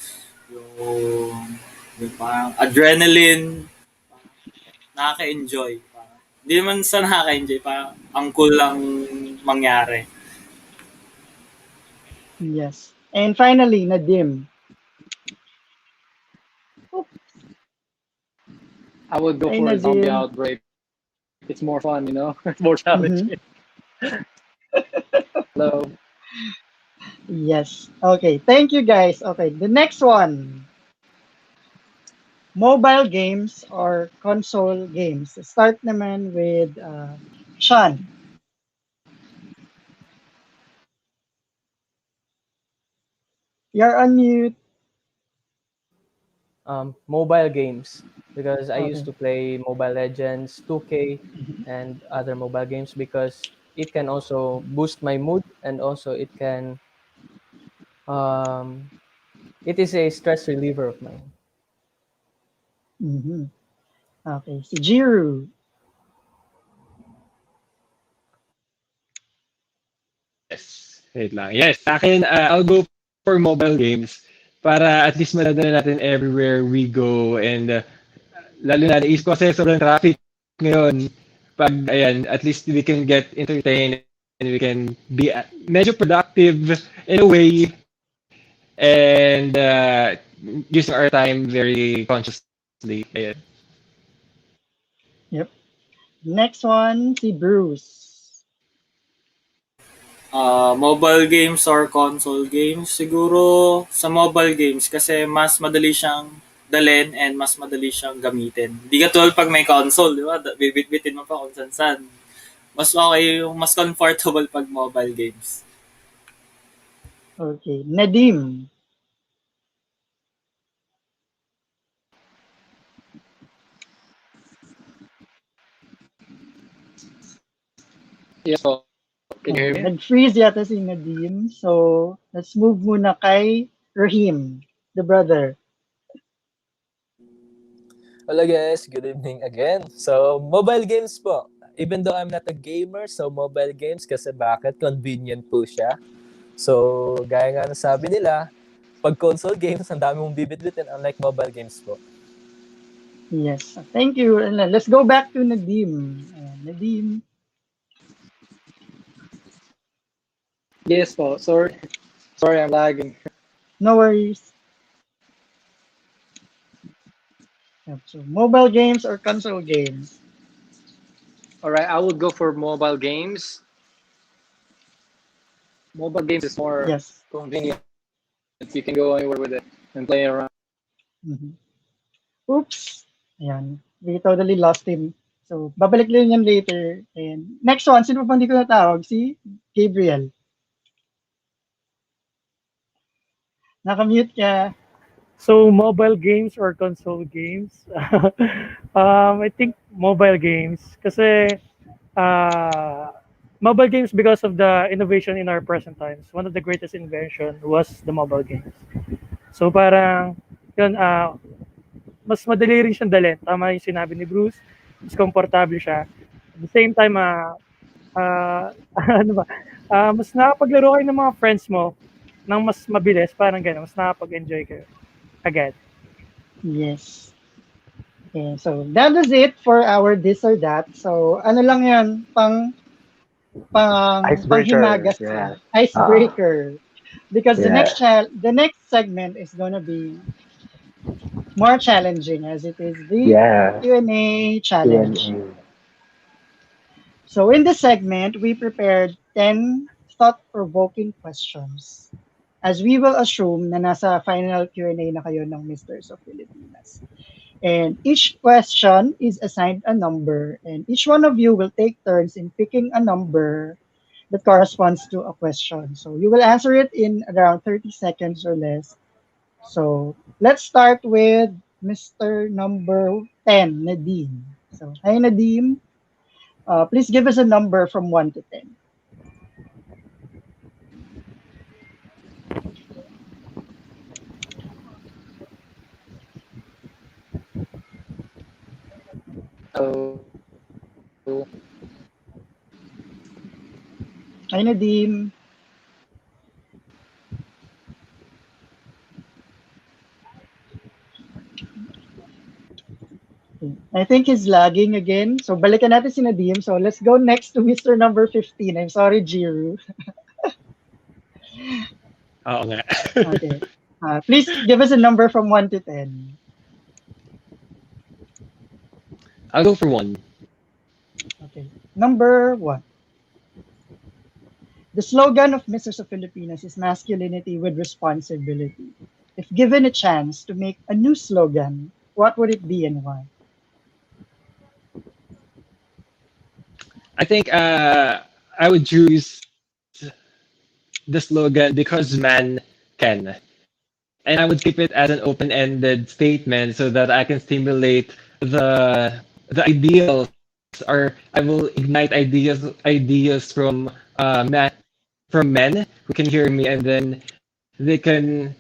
yung parang adrenaline, nakaka-enjoy. Hindi naman sa nakaka-enjoy, parang ang cool lang mangyari. Yes. And finally, Nadim. I would go Hi, for a zombie Nadim. outbreak. It's more fun, It's more Mhm. challenging. Hello. Yes. Okay, thank you guys. Okay, the next one. Mobile games or console games. Start naman with Sean. You're on mute. Mobile games because I used Okay. to play Mobile Legends, 2K, and other mobile games because it can also boost my mood and also um, it is a stress reliever of mine. Mhm. Okay, si Jiru. Yes. Wait lang. Yes, sa akin, I'll go for mobile games para at least madadala natin everywhere we go and lalo na naisip ko kasi sobrang traffic ngayon. Pag, ayan, at least we can get entertained and we can be medyo productive in a way and using our time very consciously. Ayan. Yep. Next one, si Bruce. Mobile games or console games? Siguro sa mobile games kasi mas madali siyang dalhin and mas madali siyang gamitin. Di katulad pag may console, di ba? Bibit-bitin mo pa kung saan. Mas okay yung mas comfortable pag mobile games. Okay, Nadim. Yes, po. Can you hear me? Nag-freeze yata si Nadim. So, let's move muna kay Rahim, the brother. Hello guys, good evening again. So, mobile games po. Even though I'm not a gamer, so mobile games kasi bakit? Convenient po siya. So, gaya nga ng sabi nila, pag console games, ang dami mong bibit-bitin unlike mobile games po. Yes, thank you. And let's go back to Nadim. Nadim. Yes, po. Sorry, I'm lagging. No worries. Yep, so, mobile games or console games? All right, I would go for mobile games. Mobile games is more Yes. convenient. You can go anywhere with it and play around. Mhm. Oops. Ayan. We totally lost him. So, babalik din yan later. And next one, sino pa hindi ko natawag? Si Gabriel. Nakamute ka. So mobile games or console games? I think mobile games kasi mobile games because of the innovation in our present times. One of the greatest invention was the mobile games. So parang yun, mas madali rin siyang dalhin. Tama yung sinabi ni Bruce. Mas komportable siya. At the same time, ano ba? Mas nakapaglaro kayo ng mga friends mo ng mas mabilis, parang gano'n. Mas nakapag-enjoy kayo agad. Yes. Okay, so that is it for our this or that. So ano lang yan, Icebreaker. panghimagas Yeah. lang. Icebreaker. Because Yeah. the next segment is gonna be more challenging as it is the Yeah. Q&A challenge. Q&A. So in this segment, we prepared 10 thought-provoking questions as we will assume na nasa final Q&A na kayo ng Misters of Filipinas. And each question is assigned a number, and each one of you will take turns in picking a number that corresponds to a question. So you will answer it in around 30 seconds or less. So let's start with Mr. number 10, Nadim. So, hi Nadim. Please give us a number from 1 to 10. So, Hi Nadim. I think he's lagging again. So balikan natin si Nadim. So let's go next to Mr. number 15. I'm sorry, Jiru. Oo nga. Okay. Please give us a number from 1 to 10. I'll go for 1. Okay. Number 1. The slogan of Misters of Filipinas is masculinity with responsibility. If given a chance to make a new slogan, what would it be and why? I think I would choose the slogan because man can. And I would keep it as an open-ended statement so that I can stimulate the ideals, or I will ignite ideas from men who can hear me, and then they can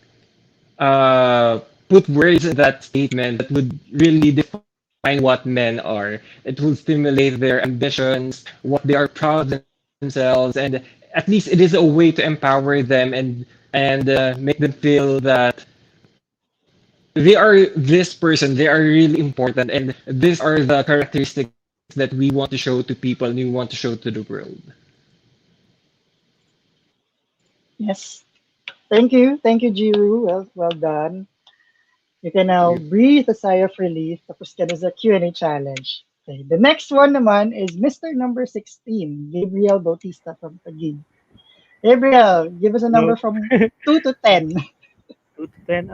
put words in that statement that would really define what men are. It will stimulate their ambitions, what they are proud of themselves, and at least it is a way to empower them and make them feel that they are this person, they are really important, and these are the characteristics that we want to show to people and we want to show to the world. Yes. Thank you. Thank you, Jiru. Well done. You can now You. breathe a sigh of relief. Tapos ka na sa Q&A challenge. Okay. The next one naman is Mr. number 16, Gabriel Bautista from Taguig. Gabriel, give us a No, number from 2 to 10. 2 to 10.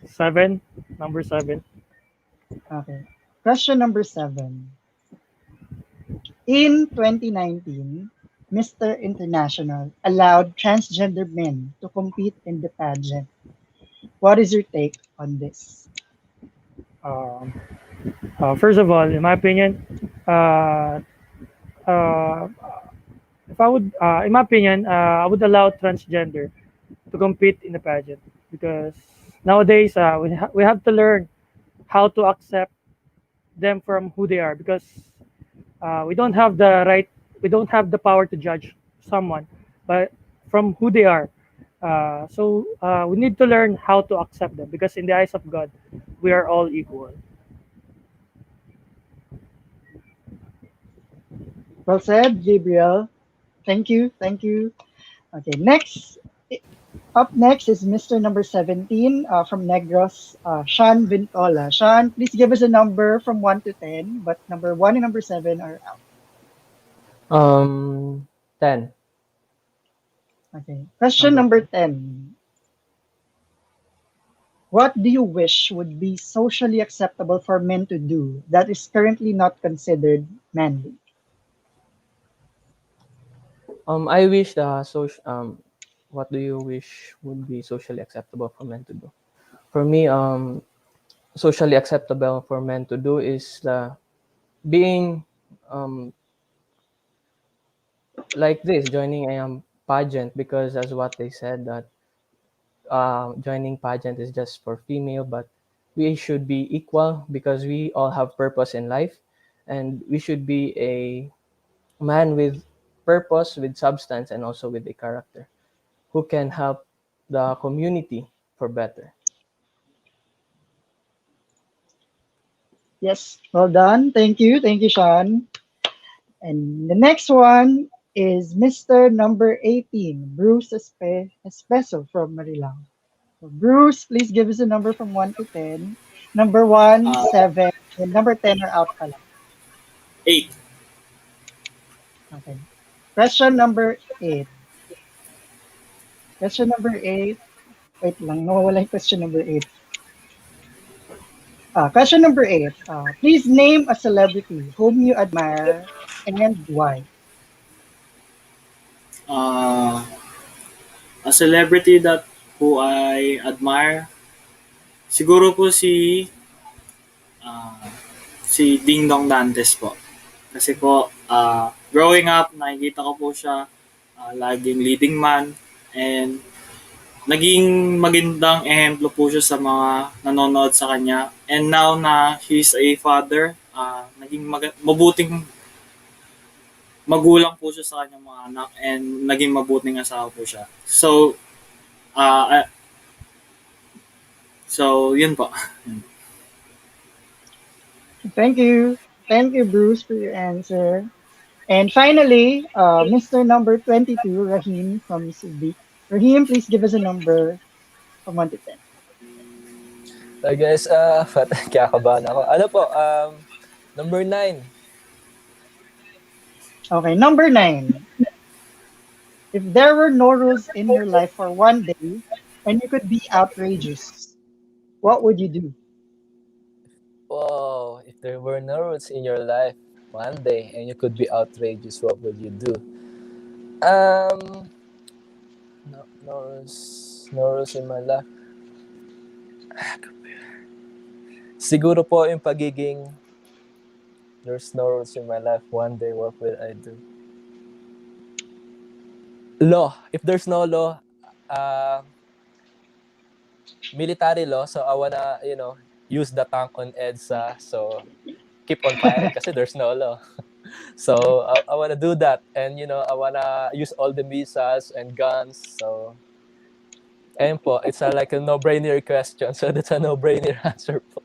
7. Number 7. Okay. Question number 7. In 2019, Mr. International allowed transgender men to compete in the pageant. What is your take on this? Um, First of all, in my opinion, uh, uh, if I would, in my opinion, I would allow transgender to compete in the pageant because nowadays we have to learn how to accept them from who they are because we don't have the right, we don't have the power to judge someone, but from who they are. So we need to learn how to accept them because in the eyes of God, we are all equal. Well said, Gabriel. Thank you. Thank you. Okay, next Up next is Mr. number 17 from Negros, Sean Vintola. Sean, please give us a number from 1 to 10, but number 1 and number 7 are out. 10. Okay. Question number 10. What do you wish would be socially acceptable for men to do that is currently not considered manly? I wish what do you wish would be socially acceptable for men to do? For me, socially acceptable for men to do is being like this, joining a pageant, because as what they said that joining pageant is just for female, but we should be equal because we all have purpose in life, and we should be a man with purpose, with substance, and also with a character who can help the community for better. Yes, well done. Thank you. Thank you, Sean. And the next one is Mr. number 18, Bruce Espeso from Marilao. So Bruce, please give us a number from 1 to 10. Number 1, Uh, 7, and number 10 are out pala. 8. Okay. Question number 8. Question number 8. Wait lang, nawawala yung question number 8. Question number 8. Please name a celebrity whom you admire and why. Uh, a celebrity that who I admire, siguro po ah, si Ding Dong Dantes po. Kasi po, growing up, nakikita ko po siya laging leading man, and naging magandang ehemplo po siya sa mga nanonood sa kanya. And now na he's a father, naging mabuting magulang po siya sa kanyang mga anak, and naging mabuting asawa po siya. So yun po. Thank you. Thank you, Bruce, for your answer. And finally, Mr. number 22, Rahim from Subic. Rahim, please give us a number from 1 to 10. Hi guys, kakabahan ako. Ano po, number 9. Okay, number 9. If there were no rules in your life for one day and you could be outrageous, what would you do? Wow, if there were no rules in your life one day and you could be outrageous, what would you do? No rules in my life. Siguro po yung pagiging there's no rules in my life one day, what will I do? Law. If there's no law, military law, so I wanna, use the tank on EDSA, so keep on firing kasi there's no law. So I wanna do that, and I wanna use all the missiles and guns. So ayun po, it's like a no-brainer question, so that's a no-brainer answer po.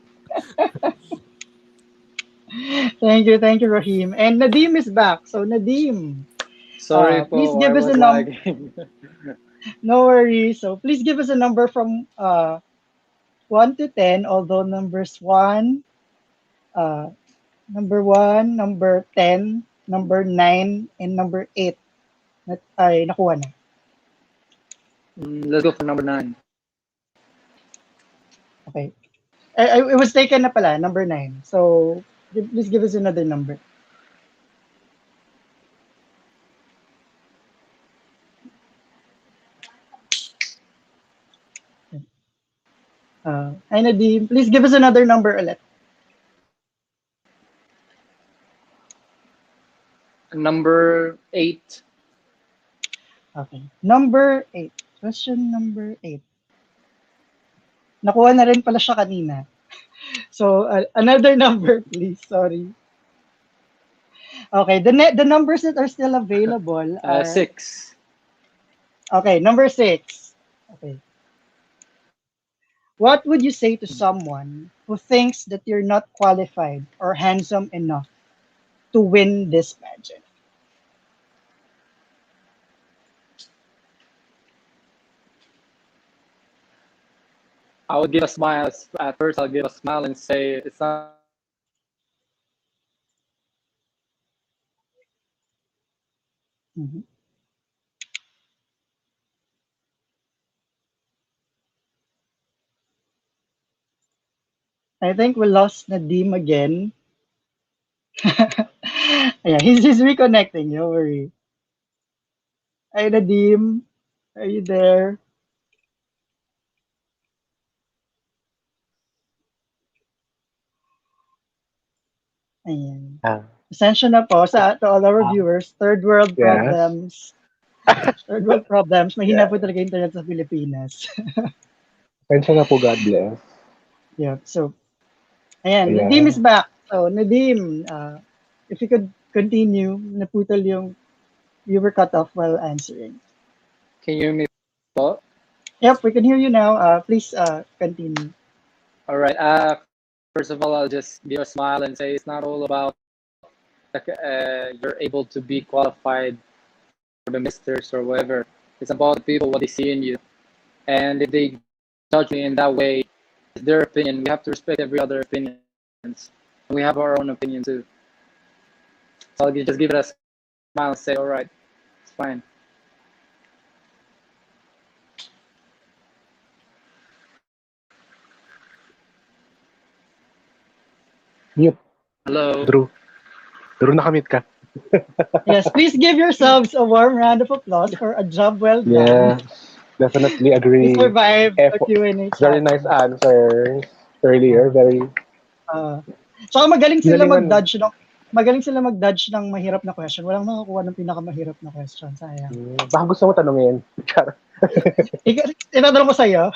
Thank you, Rahim. And Nadim is back. So Nadim, Sorry please po, I give us a was number. lagging. No worries. So please give us a number from 1 to 10, although number 1, number 10, number 9, and number 8 ay nakuha na. Let's go for number 9. Okay. It was taken na pala, number 9. So please give us another number. Hi Nadim, please give us another number ulit. Number 8. Okay. Number 8. Question number 8. Nakuha na rin pala siya kanina. So, another number, please. Sorry. Okay. The numbers that are still available are... 6. Okay. Number 6. Okay. What would you say to someone who thinks that you're not qualified or handsome enough to win this pageant? I would give a smile. At first, I'll give a smile and say it's not all about Mhm. I think we lost Nadim again. Yeah, he's reconnecting. Don't worry. Hi, Nadim. Are you there? Ayan. Ah, Pasensya na po sa to all our viewers. Third world yes. problems. Third world problems. Mahina Yeah. po talaga internet sa Pilipinas. Pensya na po, God bless. Yeah. So, ayan. Nadim is Yeah. back. So, Nadim, if you could continue, naputol yung, you were cut off while answering. Can you hear me? Po? Yep, we can hear you now. Please continue. All right. First of all, I'll just give a smile and say it's not all about you're able to be qualified for the misters or whatever. It's about the people, what they see in you. And if they judge me in that way, it's their opinion. We have to respect every other opinions. We have our own opinion too. So I'll just give it a smile and say, all right, it's fine. Mute. Hello. Drew. Drew, nakamute ka. Yes, please give yourselves a warm round of applause for a job well done. Yes. Definitely You agree. survived a Effort. Q&A Very nice challenge. answers earlier. Very So magaling sila ginalingan. mag-dodge ng mahirap na question. Walang makakuha ng pinakamahirap na question. Sayang. Baka gusto mo tanungin. Char. Tinatanong ko sa'yo.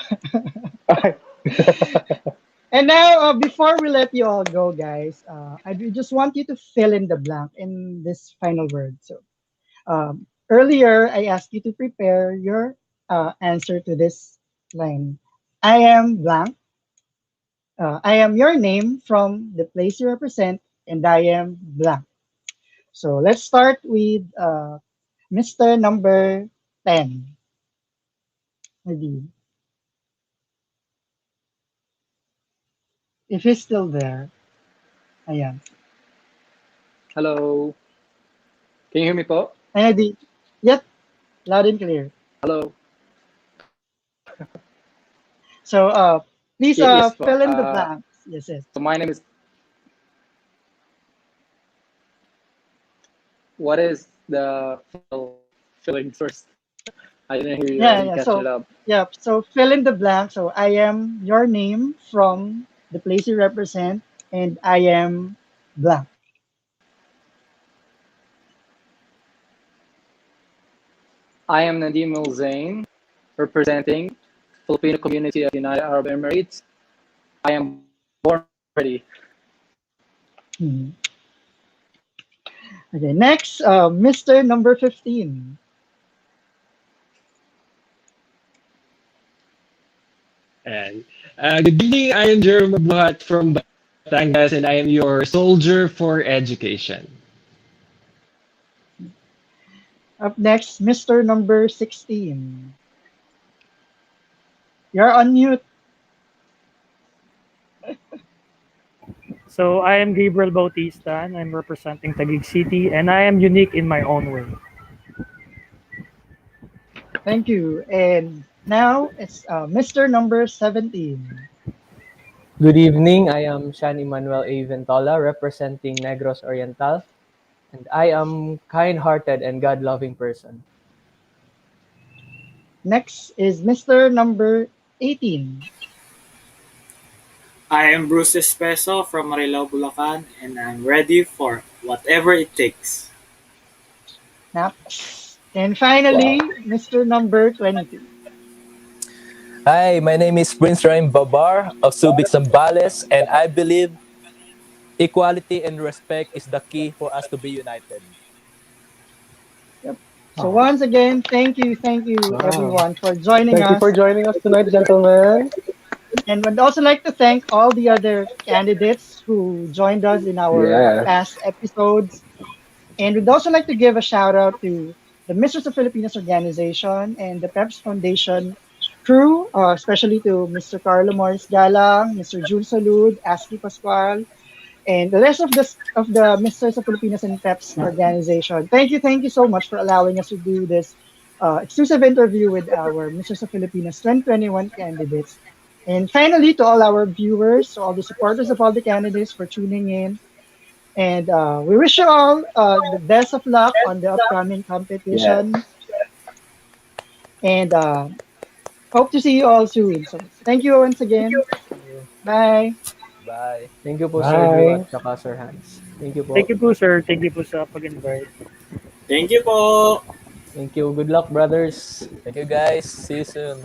And now, before we let you all go, guys, I just want you to fill in the blank in this final word. So, earlier, I asked you to prepare your answer to this line. I am blank. I am your name from the place you represent, and I am blank. So let's start with Mr. Number 10. Maybe. If he's still there. Ayan. Hello. Can you hear me, po? Ayan, yep, loud and clear. Hello. So please Yes, po. fill in the blanks. Yes, yes. So my name is. What is the filling first? I didn't hear you. I didn't Yeah. catch So it up. yeah. So fill in the blank. So I am your name from the place you represent, and I am blank. I am Nadim 𝗪𝗧𝗖𝗛, representing Filipino Community of United Arab Emirates. I am born ready. Hmm. Okay. Next, Mr. Number 15. And good evening, I am Jerome Buhat from Batangas, and I am your soldier for education. Up next, Mr. Number 16. You're on mute. So I am Gabriel Bautista and I'm representing Taguig City and I am unique in my own way. Thank you. And now it's Mr. Number 17. Good evening. I am Shan Emmanuel A. Ventola, representing Negros Oriental, and I am kind-hearted and God-loving person. Next is Mr. Number 18. I am Bruce Espeso from Marilao, Bulacan, and I'm ready for whatever it takes. Naps. And finally, Mr. Number 22. Hi, my name is Prince Rhyme Babar of Subic, and I believe equality and respect is the key for us to be united. Yep. So once again, thank you Wow. everyone for joining Thank you for us. joining us tonight, gentlemen. And would also like to thank all the other candidates who joined us in our Yes. past episodes. And we'd also like to give a shout out to the Misters of Filipinas organization and the PEPS Foundation crew, especially to Mr. Carlo Morris Galang, Mr. Jules Salud, Ashley Pascual, and the rest of the Misters of Filipinas and PEPS organization. Thank you so much for allowing us to do this exclusive interview with our Misters of Filipinas 2021 candidates. And finally, to all our viewers, to all the supporters of all the candidates for tuning in. And we wish you all the best of luck on the upcoming Yes. competition. And hope to see you all soon. So thank you once again. Bye. Bye. Thank you po, Sir Drew Bye. at saka Sir Hans. Thank you Thank po. you po, sir. Thank you po sa pag-invite. Thank you po. Thank you. Good luck, brothers. Thank you guys. See you soon.